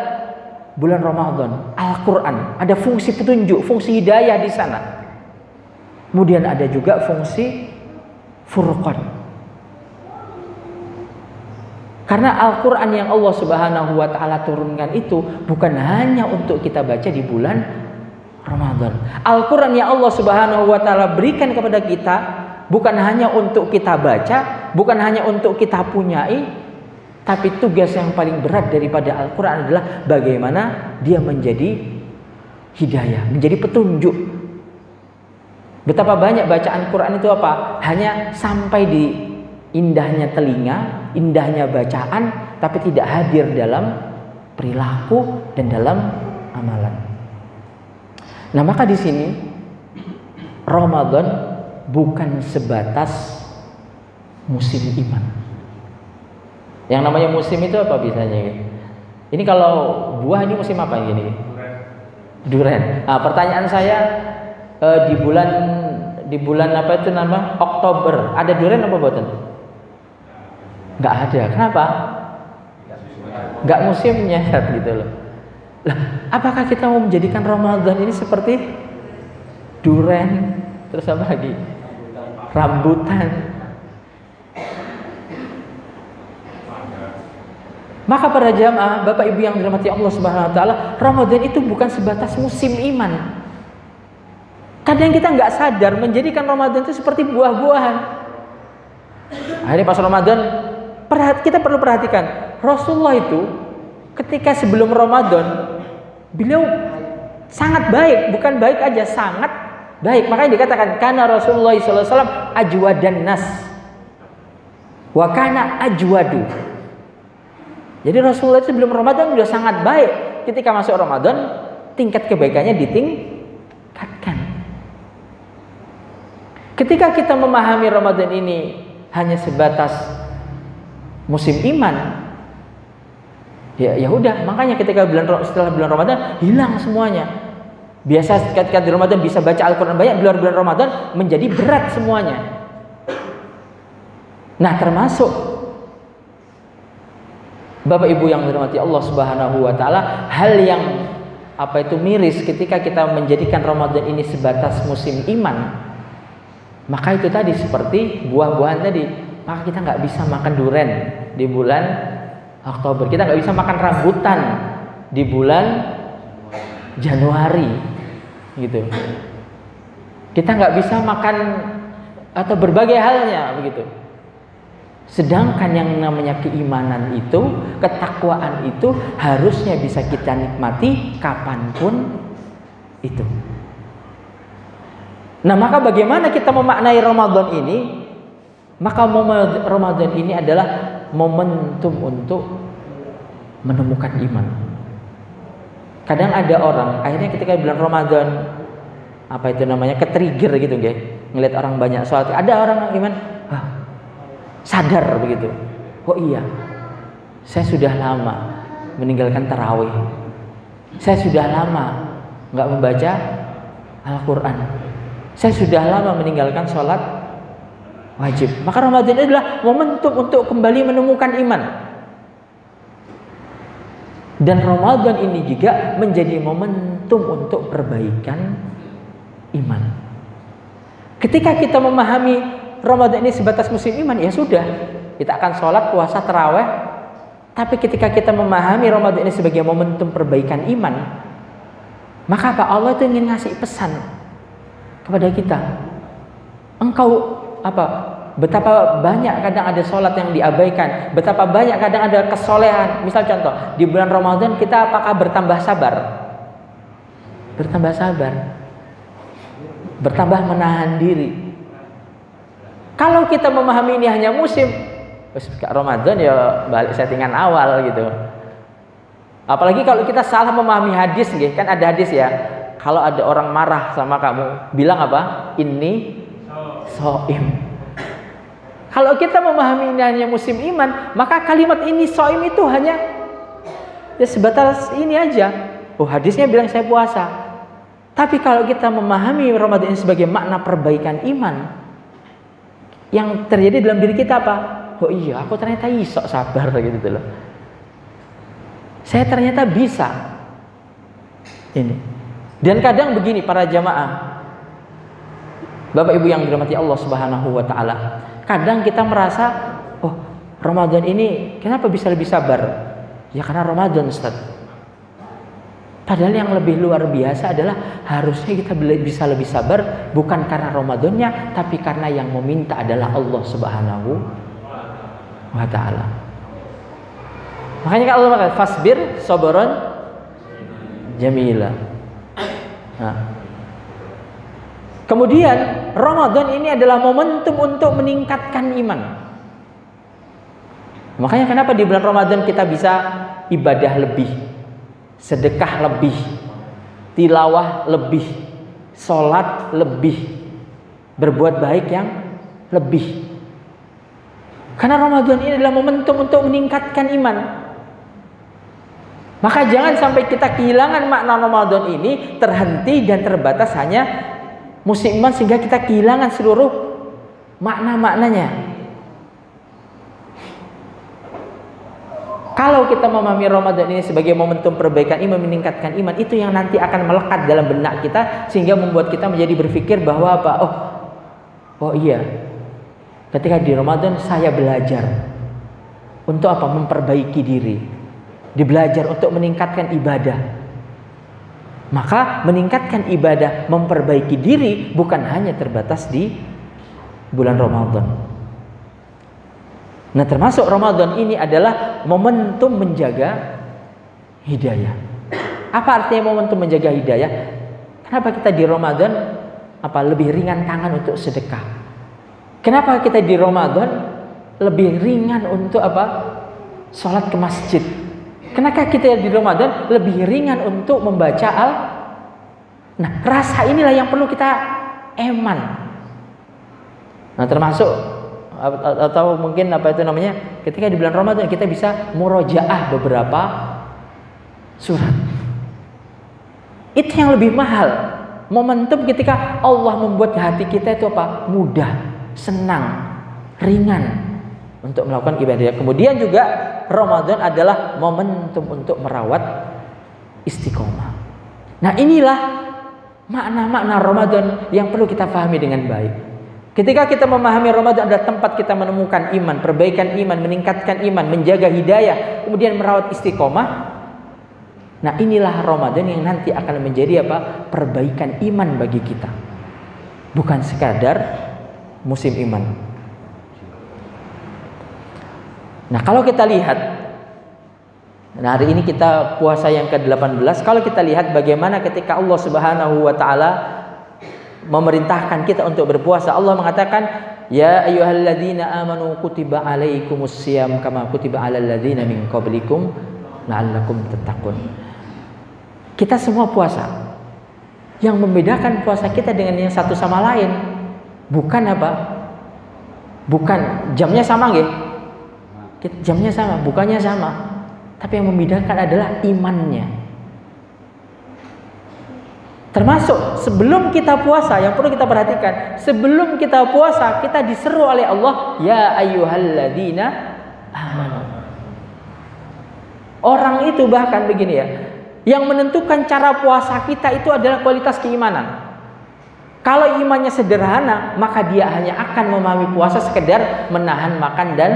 bulan Ramadan, Al-Quran, ada fungsi petunjuk, fungsi hidayah di sana. Kemudian ada juga fungsi furqan. Karena Al-Quran yang Allah Subhanahu wa Ta'ala turunkan itu bukan hanya untuk kita baca di bulan Ramadan. Al-Quran yang Allah Subhanahu wa Ta'ala berikan kepada kita bukan hanya untuk kita baca, bukan hanya untuk kita punyai, tapi tugas yang paling berat daripada Al-Quran adalah bagaimana dia menjadi hidayah, menjadi petunjuk. Betapa banyak bacaan Quran itu apa? Hanya sampai di indahnya telinga, indahnya bacaan, tapi tidak hadir dalam perilaku dan dalam amalan. Nah, maka di sini Ramadan bukan sebatas musim iman. Yang namanya musim itu apa biasanya? Ini kalau buah ini musim apa ini? Duren. Nah, pertanyaan saya di bulan apa itu nama? Oktober. Ada duren apa boten? Nggak ada. Kenapa? Nggak musimnya gitu loh. Lah, apakah kita mau menjadikan Ramadan ini seperti duren, terus apa lagi? Rambutan. Maka para jamaah, Bapak Ibu yang dirahmati Allah Subhanahu wa Ta'ala, Ramadan itu bukan sebatas musim iman. Kadang kita nggak sadar menjadikan Ramadan itu seperti buah-buahan. Akhirnya pas Ramadan, kita perlu perhatikan, Rasulullah itu ketika sebelum Ramadan, beliau sangat baik, bukan baik aja, sangat baik. Makanya dikatakan kana Rasulullah sallallahu alaihi wasallam ajwadan nas wa kana ajwadu. Jadi Rasulullah itu sebelum Ramadan sudah sangat baik. Ketika masuk Ramadan, tingkat kebaikannya ditingkatkan. Ketika kita memahami Ramadan ini hanya sebatas musim iman, ya udah, makanya ketika setelah bulan Ramadan hilang semuanya. Biasa ketika di Ramadan bisa baca Al-Quran banyak, di luar bulan Ramadan menjadi berat semuanya. Nah, termasuk Bapak Ibu yang dirahmati Allah Subhanahu wa Ta'ala, hal yang miris ketika kita menjadikan Ramadan ini sebatas musim iman. Maka itu tadi seperti buah-buahan tadi, maka kita nggak bisa makan duren di bulan Oktober, kita nggak bisa makan rambutan di bulan Januari, gitu. Kita nggak bisa makan atau berbagai halnya begitu. Sedangkan yang namanya keimanan itu, ketakwaan itu harusnya bisa kita nikmati kapanpun itu. Nah, maka bagaimana kita memaknai Ramadan ini? Maka Ramadan ini adalah momentum untuk menemukan iman. Kadang ada orang akhirnya ketika bulan Ramadan ke-trigger gitu, ngelihat orang banyak sholat. Ada orang iman sadar begitu. Oh iya, saya sudah lama meninggalkan tarawih. Saya sudah lama nggak membaca Al-Quran. Saya sudah lama meninggalkan sholat wajib. Maka Ramadan adalah momentum untuk kembali menemukan iman. Dan Ramadan ini juga menjadi momentum untuk perbaikan iman. Ketika kita memahami Ramadan ini sebatas musim iman, ya sudah, kita akan sholat, puasa, tarawih. Tapi ketika kita memahami Ramadan ini sebagai momentum perbaikan iman, maka apa? Allah itu ingin ngasih pesan kepada kita. Engkau betapa banyak kadang ada sholat yang diabaikan, betapa banyak kadang ada kesolehan. Misal contoh, di bulan Ramadan kita apakah bertambah sabar? Bertambah sabar, bertambah menahan diri. Kalau kita memahami ini hanya musim, Ramadan ya balik settingan awal gitu. Apalagi kalau kita salah memahami hadis, kan ada hadis ya. Kalau ada orang marah sama kamu, bilang apa? Ini soim. Kalau kita memahami ini hanya musim iman, maka kalimat ini soim itu hanya ya sebatas ini aja. Oh, hadisnya bilang saya puasa. Tapi kalau kita memahami Ramadan ini sebagai makna perbaikan iman, yang terjadi dalam diri kita apa? Oh iya, aku ternyata iso sabar gitu loh. Saya ternyata bisa. Ini. Dan kadang begini para jamaah, Bapak Ibu yang dirahmati Allah Subhanahu wa Ta'ala, kadang kita merasa, oh Ramadan ini kenapa bisa lebih sabar? Ya karena Ramadan, Ustaz. Padahal yang lebih luar biasa adalah harusnya kita bisa lebih sabar bukan karena Ramadannya, tapi karena yang meminta adalah Allah Subhanahu wa taala. Makanya Allah berkata, "Fasbir sabran jamila." Nah. Kemudian Ramadan ini adalah momentum untuk meningkatkan iman. Makanya kenapa di bulan Ramadan kita bisa ibadah lebih, sedekah lebih, tilawah lebih, sholat lebih, berbuat baik yang lebih. Karena Ramadan ini adalah momentum untuk meningkatkan iman. Maka jangan sampai kita kehilangan makna Ramadan ini, terhenti dan terbatas hanya musim iman sehingga kita kehilangan seluruh makna-maknanya. Kalau kita memahami Ramadan ini sebagai momentum perbaikan iman, meningkatkan iman, itu yang nanti akan melekat dalam benak kita sehingga membuat kita menjadi berpikir bahwa apa? Oh iya. Ketika di Ramadan saya belajar untuk apa? Memperbaiki diri. Belajar untuk meningkatkan ibadah. Maka meningkatkan ibadah, memperbaiki diri bukan hanya terbatas di bulan Ramadan. Nah, termasuk Ramadan ini adalah momentum menjaga hidayah. Apa artinya momentum menjaga hidayah? Kenapa kita di Ramadan lebih ringan tangan untuk sedekah? Kenapa kita di Ramadan lebih ringan untuk sholat ke masjid? Kenapa kita di Ramadan lebih ringan untuk membaca Nah, rasa inilah yang perlu kita eman. Nah, termasuk atau mungkin ketika di bulan Ramadan kita bisa murojaah beberapa surat. Itu yang lebih mahal. Momentum ketika Allah membuat hati kita itu mudah, senang, ringan untuk melakukan ibadah. Kemudian juga Ramadan adalah momentum untuk merawat istiqomah. Nah, inilah makna-makna Ramadan yang perlu kita pahami dengan baik. Ketika kita memahami Ramadan adalah tempat kita menemukan iman, perbaikan iman, meningkatkan iman, menjaga hidayah, kemudian merawat istiqomah. Nah, inilah Ramadan yang nanti akan menjadi perbaikan iman bagi kita. Bukan sekadar musim iman. Nah, kalau kita lihat, hari ini kita puasa yang ke-18. Kalau kita lihat bagaimana ketika Allah Subhanahu wa taala memerintahkan kita untuk berpuasa, Allah mengatakan, "Ya ayyuhalladzina amanu kutiba alaikumussyiyam kama kutiba alal ladzina min qablikum la'allakum tattaqun." Kita semua puasa. Yang membedakan puasa kita dengan yang satu sama lain bukan Bukan jamnya sama nggih? Jamnya sama, bukannya sama. Tapi yang membedakan adalah imannya. Termasuk sebelum kita puasa, yang perlu kita perhatikan, sebelum kita puasa kita diseru oleh Allah, ya ayyuhalladzina amanu. Orang itu bahkan begini ya, yang menentukan cara puasa kita itu adalah kualitas keimanan. Kalau imannya sederhana, maka dia hanya akan memahami puasa sekedar menahan makan dan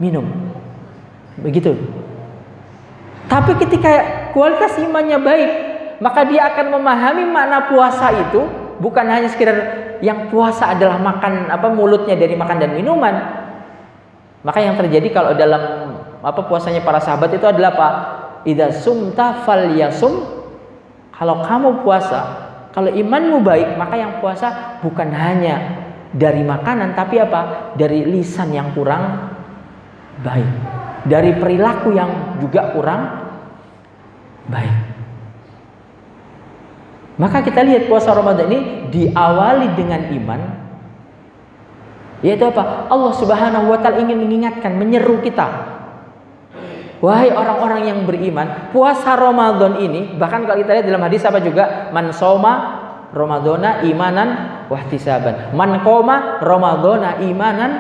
minum. Begitu. Tapi ketika kualitas imannya baik, maka dia akan memahami makna puasa itu bukan hanya sekedar yang puasa adalah makan mulutnya dari makan dan minuman. Maka yang terjadi kalau dalam puasanya para sahabat itu adalah idza sumta falyasum. Kalau kamu puasa, kalau imanmu baik, maka yang puasa bukan hanya dari makanan tapi dari lisan yang kurang baik, dari perilaku yang juga kurang baik. Maka kita lihat puasa Ramadan ini diawali dengan iman. Yaitu Allah Subhanahu wa taala ingin mengingatkan, menyeru kita. Wahai orang-orang yang beriman, puasa Ramadan ini, bahkan kalau kita lihat dalam hadis juga, man shoma Ramadana imanan wahtisaban. Man qoma Ramadana imanan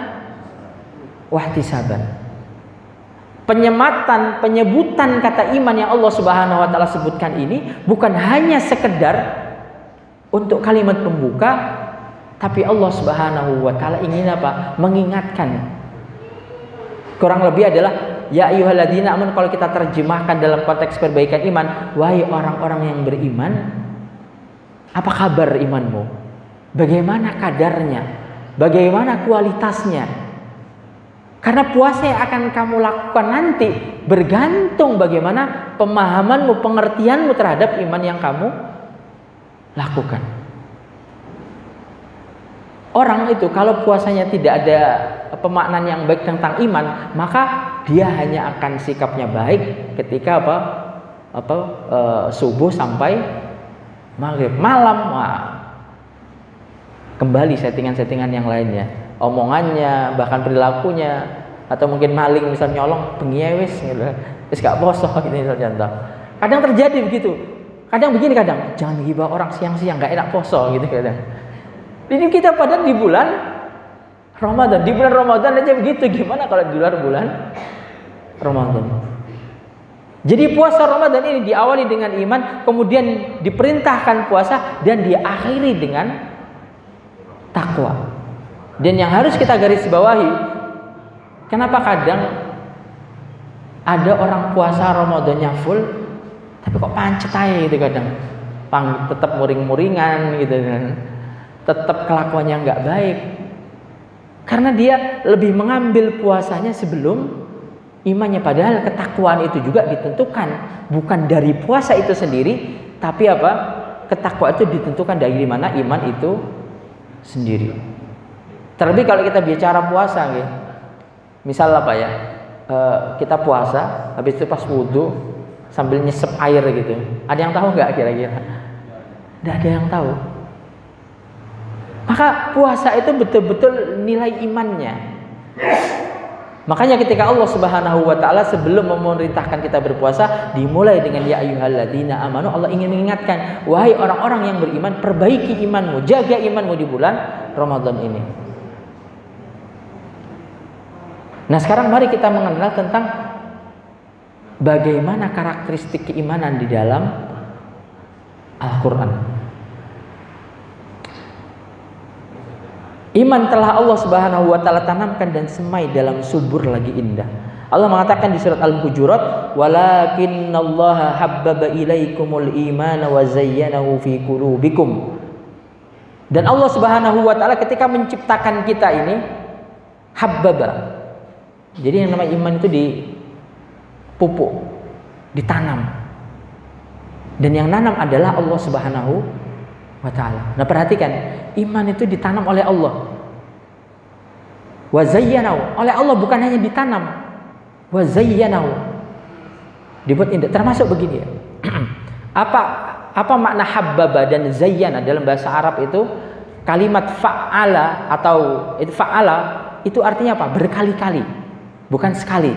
wahtisaban. Penyebutan kata iman yang Allah Subhanahu wa taala sebutkan ini bukan hanya sekedar untuk kalimat pembuka, tapi Allah Subhanahu wa taala ingin mengingatkan. Kurang lebih adalah ya ayyuhalladzina amanu, kalau kita terjemahkan dalam konteks perbaikan iman, wahai orang-orang yang beriman, apa kabar imanmu? Bagaimana kadarnya? Bagaimana kualitasnya? Karena puasa yang akan kamu lakukan nanti bergantung bagaimana pemahamanmu, pengertianmu terhadap iman yang kamu lakukan. Orang itu kalau puasanya tidak ada pemaknaan yang baik tentang iman, maka dia hanya akan sikapnya baik ketika subuh sampai maghrib. Malam kembali settingan-settingan yang lainnya, omongannya, bahkan perilakunya, atau mungkin maling misal nyolong pengiewis gitu, terus gak poso gitu contoh. Kadang terjadi begitu. Kadang begini, kadang jangan gibah orang siang-siang, gak enak poso gitu kadang. Ini kita pada di bulan Ramadan. Di bulan Ramadan aja begitu, gimana kalau di luar bulan Ramadan? Jadi puasa Ramadan ini diawali dengan iman, kemudian diperintahkan puasa, dan diakhiri dengan takwa. Dan yang harus kita garis bawahi, kenapa kadang ada orang puasa Ramadannya full, tapi kok pancet aja gitu kadang, tetap muring-muringan gitu kan, tetap kelakuannya nggak baik, karena dia lebih mengambil puasanya sebelum imannya. Padahal ketakwaan itu juga ditentukan bukan dari puasa itu sendiri, tapi ketakwaan itu ditentukan dari mana iman itu sendiri. Terlebih kalau kita bicara puasa, misal kita puasa, habis itu pas wudhu sambil nyesep air gitu. Ada yang tahu nggak kira-kira? Tidak ada yang tahu. Maka puasa itu betul-betul nilai imannya. Makanya ketika Allah Subhanahu wa taala sebelum memerintahkan kita berpuasa dimulai dengan ya ayyuhalladzina amanu, Allah ingin mengingatkan, wahai orang-orang yang beriman, perbaiki imanmu, jaga imanmu di bulan Ramadan ini. Nah, sekarang mari kita mengenal tentang bagaimana karakteristik keimanan di dalam Al-Qur'an. Iman telah Allah Subhanahu wa taala tanamkan dan semai dalam subur lagi indah. Allah mengatakan di surat Al-Hujurat, "Walakinnallaha habbaba ilaikumul imana wa zayyanahu fi qulubikum." Dan Allah Subhanahu wa taala ketika menciptakan kita ini habbaba. Jadi yang namanya iman itu dipupuk, ditanam. Dan yang nanam adalah Allah Subhanahu wa ta'ala. Nah, perhatikan, iman itu ditanam oleh Allah. Wa zayyanahu, oleh Allah, bukan hanya ditanam. Wa zayyanahu, dibuat indah. Termasuk begini ya. Apa makna habbaba dan zayyana dalam bahasa Arab itu? Kalimat fa'ala atau itu fa'ala itu artinya apa? Berkali-kali, bukan sekali.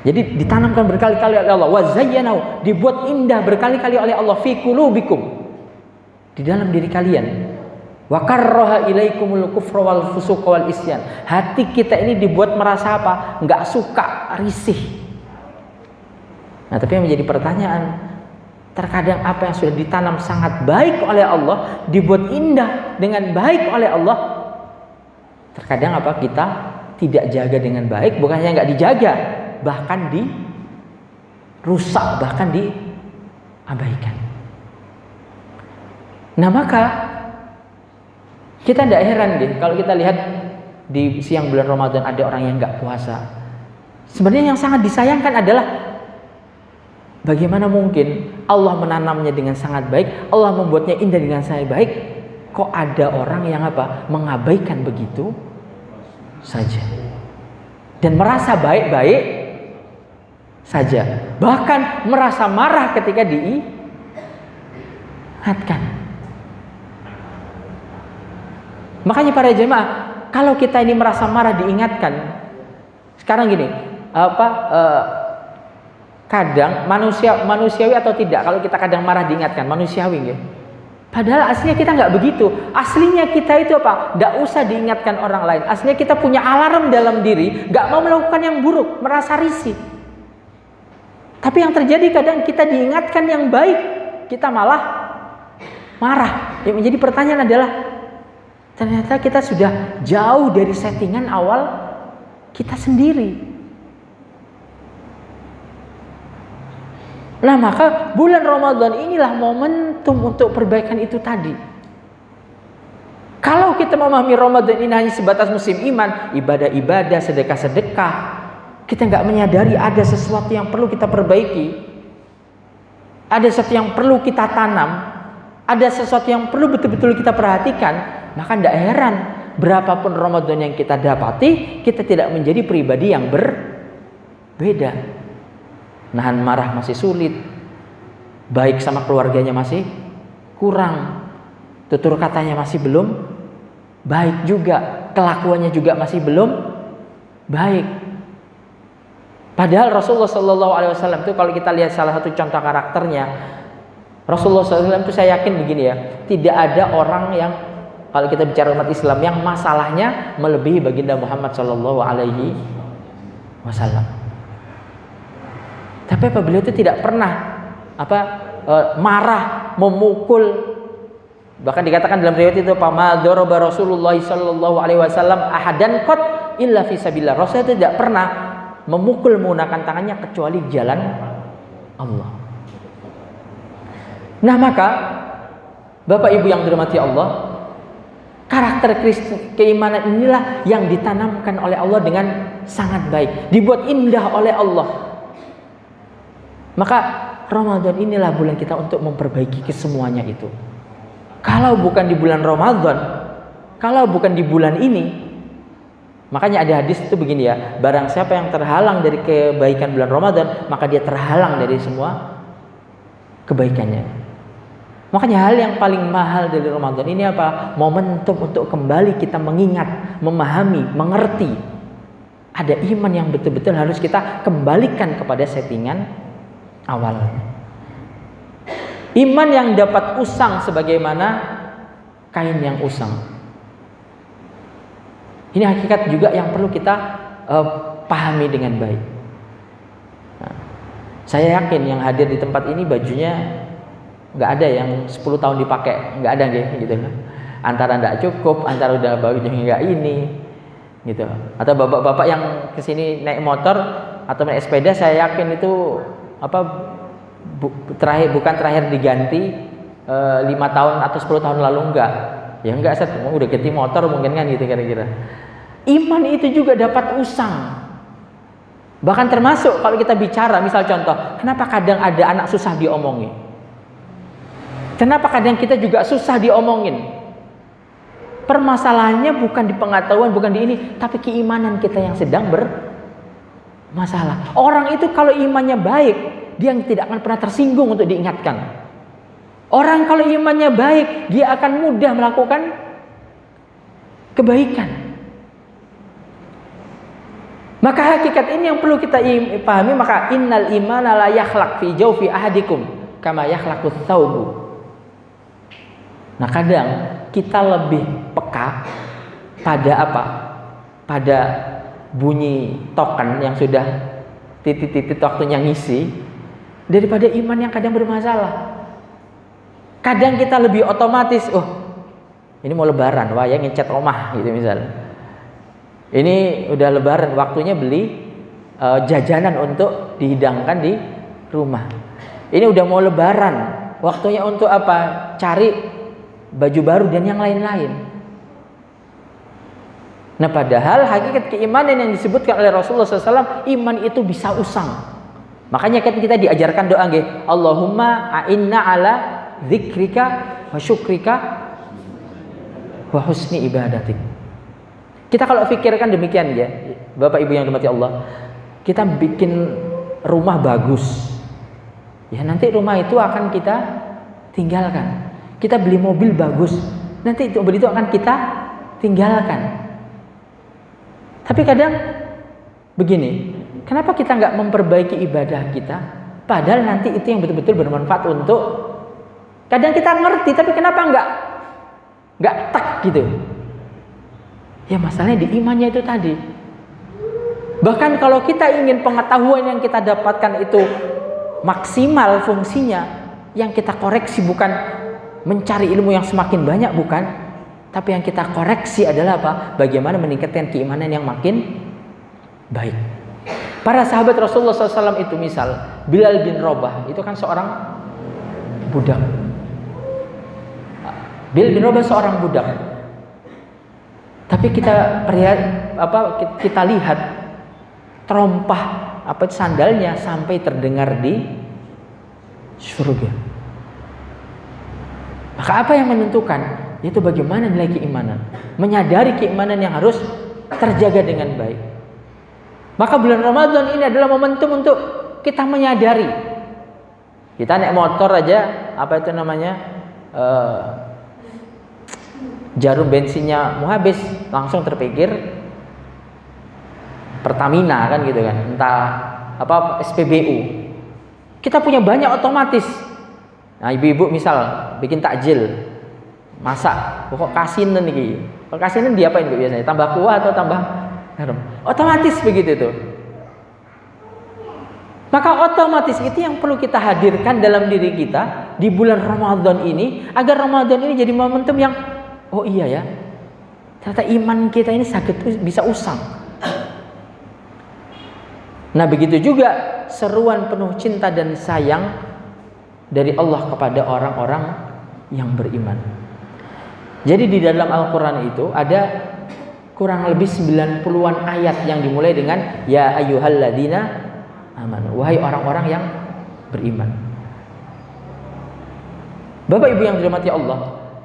Jadi ditanamkan berkali-kali oleh Allah. Wa zayyanahu, dibuat indah berkali-kali oleh Allah fi qulubikum, di dalam diri kalian. Wa karraha ilaikumul kufra wal fusuq wal isyan. Hati kita ini dibuat merasa apa? Enggak suka, risih. Nah, tapi yang menjadi pertanyaan, terkadang apa yang sudah ditanam sangat baik oleh Allah, dibuat indah dengan baik oleh Allah, terkadang kita tidak jaga dengan baik, bukannya enggak dijaga, bahkan dirusak, bahkan diabaikan. Nah, maka kita tidak heran kalau kita lihat di siang bulan Ramadan ada orang yang nggak puasa. Sebenarnya yang sangat disayangkan adalah bagaimana mungkin Allah menanamnya dengan sangat baik, Allah membuatnya indah dengan sangat baik, kok ada orang yang mengabaikan begitu saja dan merasa baik-baik saja, bahkan merasa marah ketika diingatkan. Makanya para jemaah, kalau kita ini merasa marah diingatkan, sekarang gini, kadang manusiawi atau tidak, kalau kita kadang marah diingatkan, manusiawi ya. Padahal aslinya kita nggak begitu. Aslinya kita itu nggak usah diingatkan orang lain. Aslinya kita punya alarm dalam diri, nggak mau melakukan yang buruk, merasa risih. Tapi yang terjadi kadang kita diingatkan yang baik, kita malah marah. Yang menjadi pertanyaan adalah, ternyata kita sudah jauh dari settingan awal kita sendiri. Nah, maka bulan Ramadan inilah momentum untuk perbaikan itu tadi. Kalau kita memahami Ramadan ini hanya sebatas musim iman, ibadah-ibadah, sedekah-sedekah, kita nggak menyadari ada sesuatu yang perlu kita perbaiki, ada sesuatu yang perlu kita tanam, ada sesuatu yang perlu betul-betul kita perhatikan, maka tidak heran berapapun Ramadan yang kita dapati, kita tidak menjadi pribadi yang berbeda. Nahan marah masih sulit, baik sama keluarganya masih kurang, tutur katanya masih belum baik juga, kelakuannya juga masih belum baik. Padahal Rasulullah SAW itu kalau kita lihat salah satu contoh karakternya, Rasulullah SAW itu saya yakin begini ya, tidak ada orang yang kalau kita bicara umat Islam yang masalahnya melebihi baginda Muhammad SAW. Tapi apa beliau itu tidak pernah marah, memukul. Bahkan dikatakan dalam riwayat itu, "Pama daraba Rasulullah sallallahu alaihi wasallam ahadan qat illa fi sabilillah." Rasul itu tidak pernah memukul menggunakan tangannya kecuali jalan Allah. Nah, maka Bapak Ibu yang dirahmati Allah, karakter keimanan inilah yang ditanamkan oleh Allah dengan sangat baik, dibuat indah oleh Allah. Maka Ramadan inilah bulan kita untuk memperbaiki kesemuanya itu. Kalau bukan di bulan Ramadan, kalau bukan di bulan ini, makanya ada hadis itu begini ya, barang siapa yang terhalang dari kebaikan bulan Ramadan, maka dia terhalang dari semua kebaikannya. Makanya hal yang paling mahal dari Ramadan ini apa? Momentum untuk kembali kita mengingat, memahami, mengerti. Ada iman yang betul-betul harus kita kembalikan kepada settingan awalnya. Iman yang dapat usang sebagaimana kain yang usang. Ini hakikat juga yang perlu kita pahami dengan baik. Nah, saya yakin yang hadir di tempat ini bajunya nggak ada yang 10 tahun dipakai, nggak ada gitu. Antara nggak cukup, antara udah bajunya nggak ini, gitu. Atau bapak-bapak yang kesini naik motor atau naik sepeda, saya yakin itu bukan terakhir diganti 5 tahun atau 10 tahun lalu, enggak. Ya enggak, udah ganti motor mungkin kan gitu kira-kira. Iman itu juga dapat usang. Bahkan termasuk kalau kita bicara, misal contoh, kenapa kadang ada anak susah diomongin? Kenapa kadang kita juga susah diomongin? Permasalahannya bukan di pengetahuan, bukan di ini, tapi keimanan kita yang sedang bermasalah. Orang itu kalau imannya baik, dia tidak akan pernah tersinggung untuk diingatkan. Orang kalau imannya baik, dia akan mudah melakukan kebaikan. Maka hakikat ini yang perlu kita pahami. Maka innal imana la yakhlaq fi jawfi ahadikum kama yakhlaqut thawbu. Nah, kadang kita lebih peka pada apa? Pada bunyi token yang sudah titik-titik waktunya ngisi, daripada iman yang kadang bermasalah. Kadang kita lebih otomatis, ini mau lebaran, wah ya ngecat rumah gitu misalnya. Ini udah lebaran, waktunya beli jajanan untuk dihidangkan di rumah. Ini udah mau lebaran, waktunya untuk apa? Cari baju baru dan yang lain-lain. Nah, padahal hakikat keimanan yang disebutkan oleh Rasulullah SAW, iman itu bisa usang. Makanya kan kita diajarkan doa nggih, Allahumma a'inna ala dzikrika wa syukrika wa husni ibadatik. Kita kalau pikirkan demikian ya, Bapak Ibu yang dirahmati Allah, kita bikin rumah bagus. Ya nanti rumah itu akan kita tinggalkan. Kita beli mobil bagus, nanti mobil itu akan kita tinggalkan. Tapi kadang begini, kenapa kita nggak memperbaiki ibadah kita? Padahal nanti itu yang betul-betul bermanfaat untuk. Kadang kita ngerti, tapi kenapa nggak tak gitu? Ya masalahnya di imannya itu tadi. Bahkan kalau kita ingin pengetahuan yang kita dapatkan itu maksimal fungsinya, yang kita koreksi bukan mencari ilmu yang semakin banyak, bukan. Tapi yang kita koreksi adalah apa? Bagaimana meningkatkan keimanan yang makin baik. Para sahabat Rasulullah SAW itu misal Bilal bin Rabah itu kan seorang budak. Bilal bin Rabah seorang budak. Tapi kita lihat terompah sandalnya sampai terdengar di surga. Maka apa yang menentukan? Yaitu bagaimana nilai keimanan, menyadari keimanan yang harus terjaga dengan baik. Maka bulan Ramadan ini adalah momentum untuk kita menyadari. Kita naik motor aja, jarum bensinnya mau habis, langsung terpikir Pertamina kan gitu kan, entah SPBU. Kita punya banyak otomatis. Nah, ibu-ibu misal bikin takjil, masak, pokok kasinan nih. Kalau kasinan diapain Bu biasanya? Tambah kuah atau tambah garam? Otomatis begitu tuh. Maka otomatis itu yang perlu kita hadirkan dalam diri kita di bulan Ramadan ini, agar Ramadan ini jadi momentum yang oh iya ya, ternyata iman kita ini bisa usang. Nah begitu juga seruan penuh cinta dan sayang dari Allah kepada orang-orang yang beriman. Jadi di dalam Al-Quran itu ada kurang lebih 90-an ayat yang dimulai dengan ya ayyuhalladzina amanu, wahai orang-orang yang beriman. Bapak Ibu yang dirahmati Allah,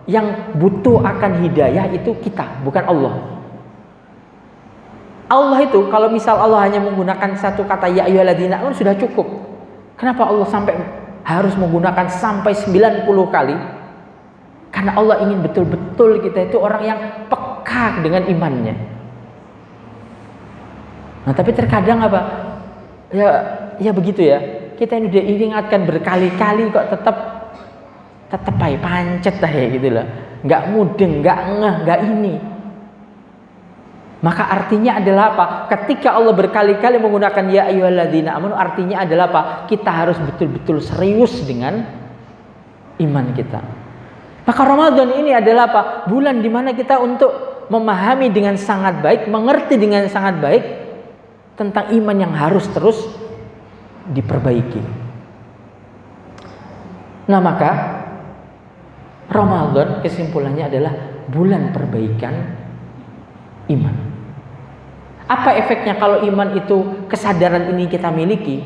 yang butuh akan hidayah itu kita, bukan Allah. Allah itu kalau misal Allah hanya menggunakan satu kata ya ayyuhalladzina amanu sudah cukup. Kenapa Allah sampai harus menggunakan sampai 90 kali? Karena Allah ingin betul-betul kita itu orang yang peka dengan imannya. Nah, tapi terkadang ya begitu ya. Kita ini udah diingatkan berkali-kali kok tetap aja pancet ya gitu lah. Enggak mudeng, enggak ngeh, enggak ini. Maka artinya adalah apa? Ketika Allah berkali-kali menggunakan ya ayyuhalladzina amanu, artinya adalah apa? Kita harus betul-betul serius dengan iman kita. Maka Ramadan ini adalah apa? Bulan di mana kita untuk memahami dengan sangat baik, mengerti dengan sangat baik tentang iman yang harus terus diperbaiki. Nah, maka Ramadan kesimpulannya adalah bulan perbaikan iman. Apa efeknya kalau iman itu kesadaran ini kita miliki?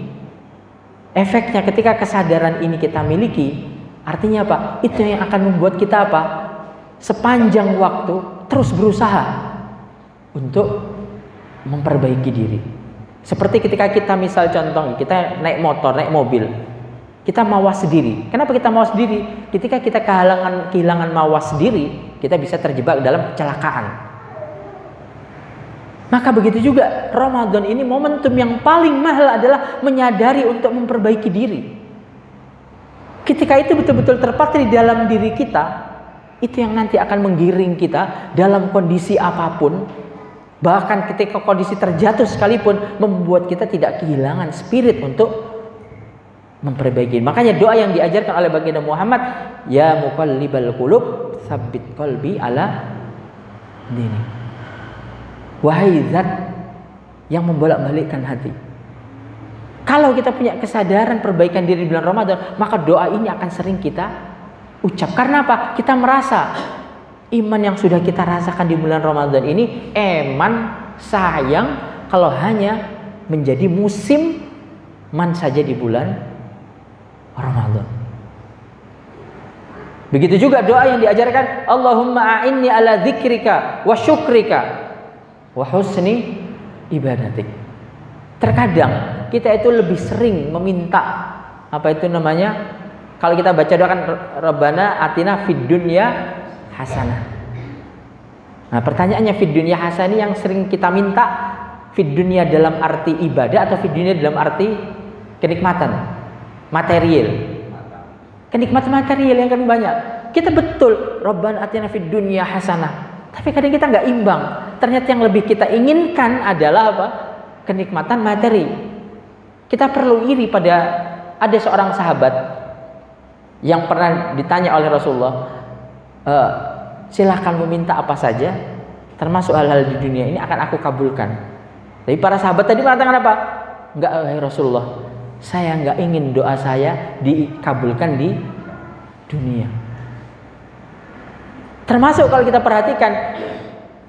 Efeknya ketika kesadaran ini kita miliki, artinya apa? Itu yang akan membuat kita apa? Sepanjang waktu terus berusaha untuk memperbaiki diri. Seperti ketika kita misal contoh, kita naik motor, naik mobil, kita mawas diri. Kenapa kita mawas diri? Ketika kita kehilangan mawas diri, kita bisa terjebak dalam kecelakaan. Maka begitu juga Ramadan ini momentum yang paling mahal adalah menyadari untuk memperbaiki diri. Ketika itu betul-betul terpatri dalam diri kita, itu yang nanti akan menggiring kita dalam kondisi apapun. Bahkan ketika kondisi terjatuh sekalipun, membuat kita tidak kehilangan spirit untuk memperbaiki. Makanya doa yang diajarkan oleh baginda Muhammad, ya muqallibal qulub, tsabbit qalbi ala dini. Wahai zat yang membolak-balikkan hati. Kalau kita punya kesadaran perbaikan diri di bulan Ramadan, maka doa ini akan sering kita ucap. Karena apa? Kita merasa iman yang sudah kita rasakan di bulan Ramadan ini sayang kalau hanya menjadi musim saja di bulan Ramadan. Begitu juga doa yang diajarkan, Allahumma a'inni ala dzikrika wa syukrika wa husni ibadatik. Terkadang kita itu lebih sering meminta kalau kita baca doa kan Rabbana atina fid dunya hasanah. Nah, pertanyaannya fid dunya hasanah yang sering kita minta, fid dunya dalam arti ibadah atau fid dunya dalam arti kenikmatan material? Kenikmatan material yang kan banyak. Kita betul Rabbana atina fid dunya hasanah. Tapi kadang kita nggak imbang. Ternyata yang lebih kita inginkan adalah apa? Kenikmatan materi. Kita perlu iri pada ada seorang sahabat yang pernah ditanya oleh Rasulullah, silahkan meminta apa saja, termasuk hal-hal di dunia ini akan aku kabulkan. Tapi para sahabat tadi mengatakan apa? Enggak, Rasulullah, saya enggak ingin doa saya dikabulkan di dunia. Termasuk kalau kita perhatikan,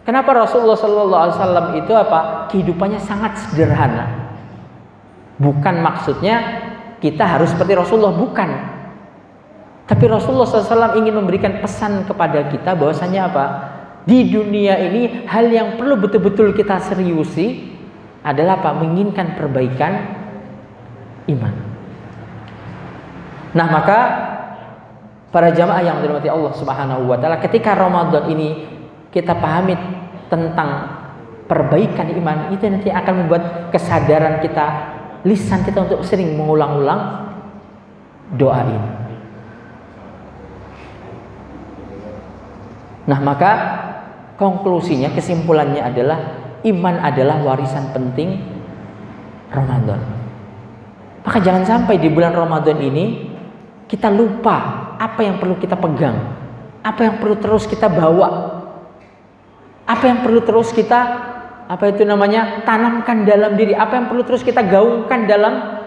kenapa Rasulullah SAW itu apa? Kehidupannya sangat sederhana. Bukan maksudnya kita harus seperti Rasulullah, bukan. Tapi Rasulullah SAW ingin memberikan pesan kepada kita bahwasanya apa? Di dunia ini hal yang perlu betul-betul kita seriusi adalah apa? Menginginkan perbaikan iman. Nah, maka para jamaah yang dirahmati Allah Subhanahu wa taala, ketika Ramadan ini kita pahami tentang perbaikan iman, itu nanti akan membuat kesadaran kita, lisan kita untuk sering mengulang-ulang doa ini. Nah, maka konklusinya, kesimpulannya adalah iman adalah warisan penting Ramadan. Maka jangan sampai di bulan Ramadan ini kita lupa apa yang perlu kita pegang, apa yang perlu terus kita bawa, apa yang perlu terus kita tanamkan dalam diri, apa yang perlu terus kita gaungkan dalam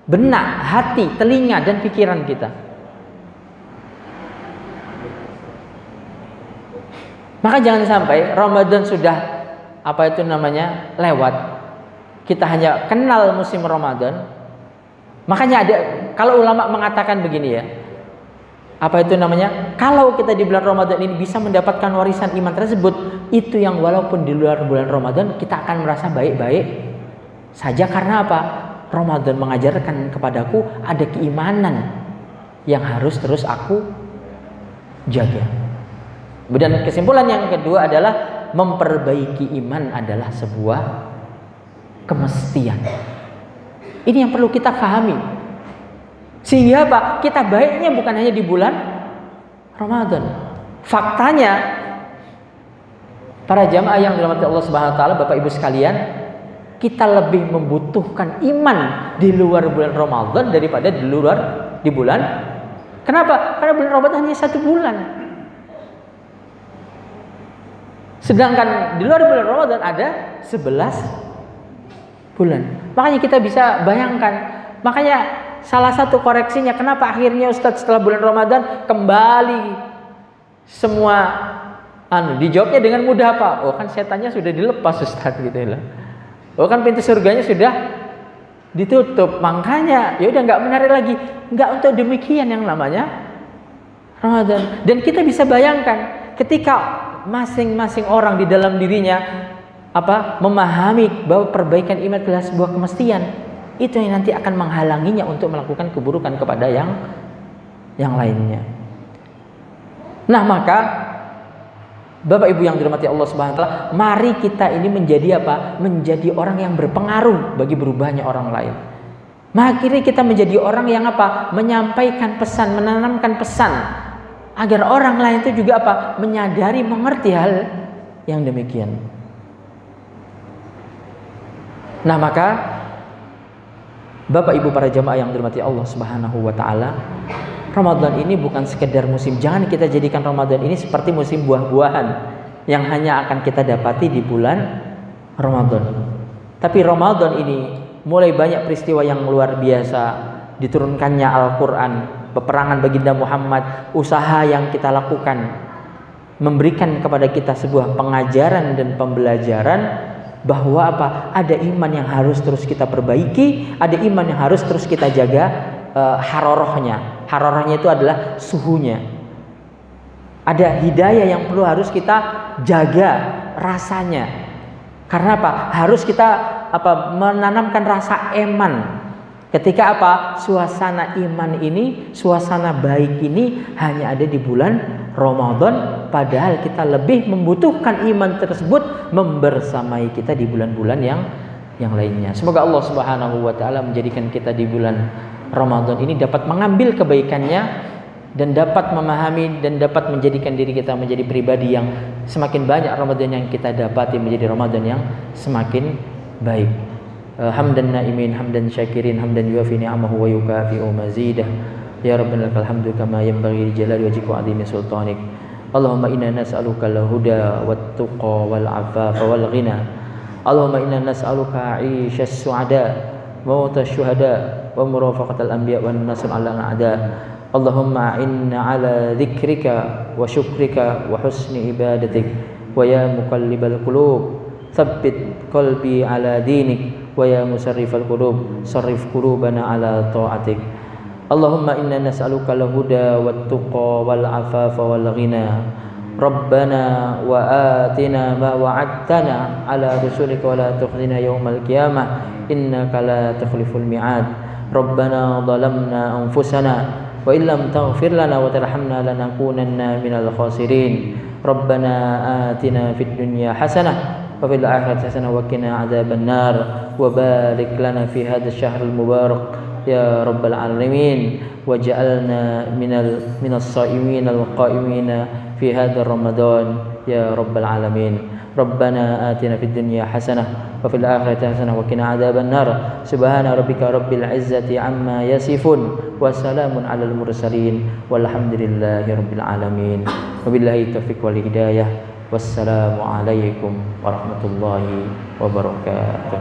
benak, hati, telinga, dan pikiran kita. Maka jangan sampai Ramadan sudah lewat, kita hanya kenal musim Ramadan. Makanya ada, kalau ulama mengatakan begini ya, kalau kita di bulan Ramadan ini bisa mendapatkan warisan iman tersebut, itu yang walaupun di luar bulan Ramadan kita akan merasa baik-baik saja. Karena apa? Ramadan mengajarkan kepadaku ada keimanan yang harus terus aku jaga. Dan kesimpulan yang kedua adalah memperbaiki iman adalah sebuah kemestian. Ini yang perlu kita pahami. Sehingga apa? Kita baiknya bukan hanya di bulan Ramadan. Faktanya, para jamaah yang dirahmati Allah Subhanahu wa taala, Bapak Ibu sekalian, kita lebih membutuhkan iman di luar bulan Ramadan daripada di bulan. Kenapa? Karena bulan Ramadan hanya 1 bulan. Sedangkan di luar bulan Ramadan ada 11 bulan. Makanya kita bisa bayangkan. Makanya salah satu koreksinya kenapa akhirnya Ustadz setelah bulan Ramadan kembali semua dijawabnya dengan mudah apa? Oh, kan setannya sudah dilepas Ustadz gitu ya. Oh, kan pintu surganya sudah ditutup. Makanya ya udah enggak menarik lagi. Enggak untuk demikian yang namanya Ramadan. Dan kita bisa bayangkan ketika masing-masing orang di dalam dirinya memahami bahwa perbaikan iman adalah sebuah kemestian, itu yang nanti akan menghalanginya untuk melakukan keburukan kepada yang lainnya. Nah, maka Bapak Ibu yang dirahmati Allah Subhanahu wa taala, mari kita ini menjadi menjadi orang yang berpengaruh bagi berubahnya orang lain. Mari kita menjadi orang yang menyampaikan pesan, menanamkan pesan agar orang lain itu juga menyadari, mengerti hal yang demikian. Nah, maka Bapak Ibu para jamaah yang dirahmati Allah Subhanahu wa taala, Ramadan ini bukan sekedar musim. Jangan kita jadikan Ramadan ini seperti musim buah-buahan yang hanya akan kita dapati di bulan Ramadan. Tapi Ramadan ini mulai banyak peristiwa yang luar biasa, diturunkannya Al-Qur'an, peperangan baginda Muhammad, usaha yang kita lakukan memberikan kepada kita sebuah pengajaran dan pembelajaran bahwa ada iman yang harus terus kita perbaiki, ada iman yang harus terus kita jaga harorohnya. Harorohnya itu adalah suhunya. Ada hidayah yang perlu harus kita jaga rasanya. Karena harus kita menanamkan rasa eman. Ketika suasana iman ini, suasana baik ini hanya ada di bulan Ramadan, padahal kita lebih membutuhkan iman tersebut membersamai kita di bulan-bulan yang lainnya. Semoga Allah Subhanahu wa taala menjadikan kita di bulan Ramadan ini dapat mengambil kebaikannya dan dapat memahami dan dapat menjadikan diri kita menjadi pribadi yang semakin banyak Ramadan yang kita dapati menjadi Ramadan yang semakin baik. Hamdan naimin, hamdan syakirin, hamdan yuafi ni'amahu wa yukafi'u mazidah. Ya Rabbana lakal hamdu kama yanbaghi li jalali wajhika wa 'azimi sultanik. Allahumma inna nas'aluka al-huda wat-tuqa wal 'afafa wal ghina Allahumma inna nas'aluka 'ishash su'ada mautash syuhada wa murafaqatal anbiya wan nasr 'alal a'da. Allahumma inna 'ala dzikrika wa syukrika wa husni ibadatik wa ya muqallibal qulub tsabbit qalbi 'ala dinik wa ya musarrifal qulub sarrif qulubana 'ala ta'atik. Allahumma inna nas'aluka al-huda wat-tuqa wal-'afafa wal-ghina. Rabbana wa atina ma wa'adtana 'ala rusulika wa la tukhzina yaumal qiyamah innaka la tukhliful mi'ad. Rabbana dhalamna anfusana wa illam taghfir lana wa tarhamna lanakunanna minal khasirin. Rabbana atina fid dunya hasanah wa fil akhirati hasanah wa qina adzabannar wa barik lana fi hadzal syahril mubarak ya rabbal alamin waj'alna minas shaimin al-qaimin fi hadzal ramadan ya rabbal alamin. Rabbana atina fid dunya hasanah wa fil akhirati hasanah wa qina adzabannar. Subhana rabbika rabbil izzati amma yasifun wa salamun alal mursalin walhamdulillahi rabbil alamin. Wabillahi taufiq wal hidayah. Wassalamu alaikum warahmatullahi wabarakatuh.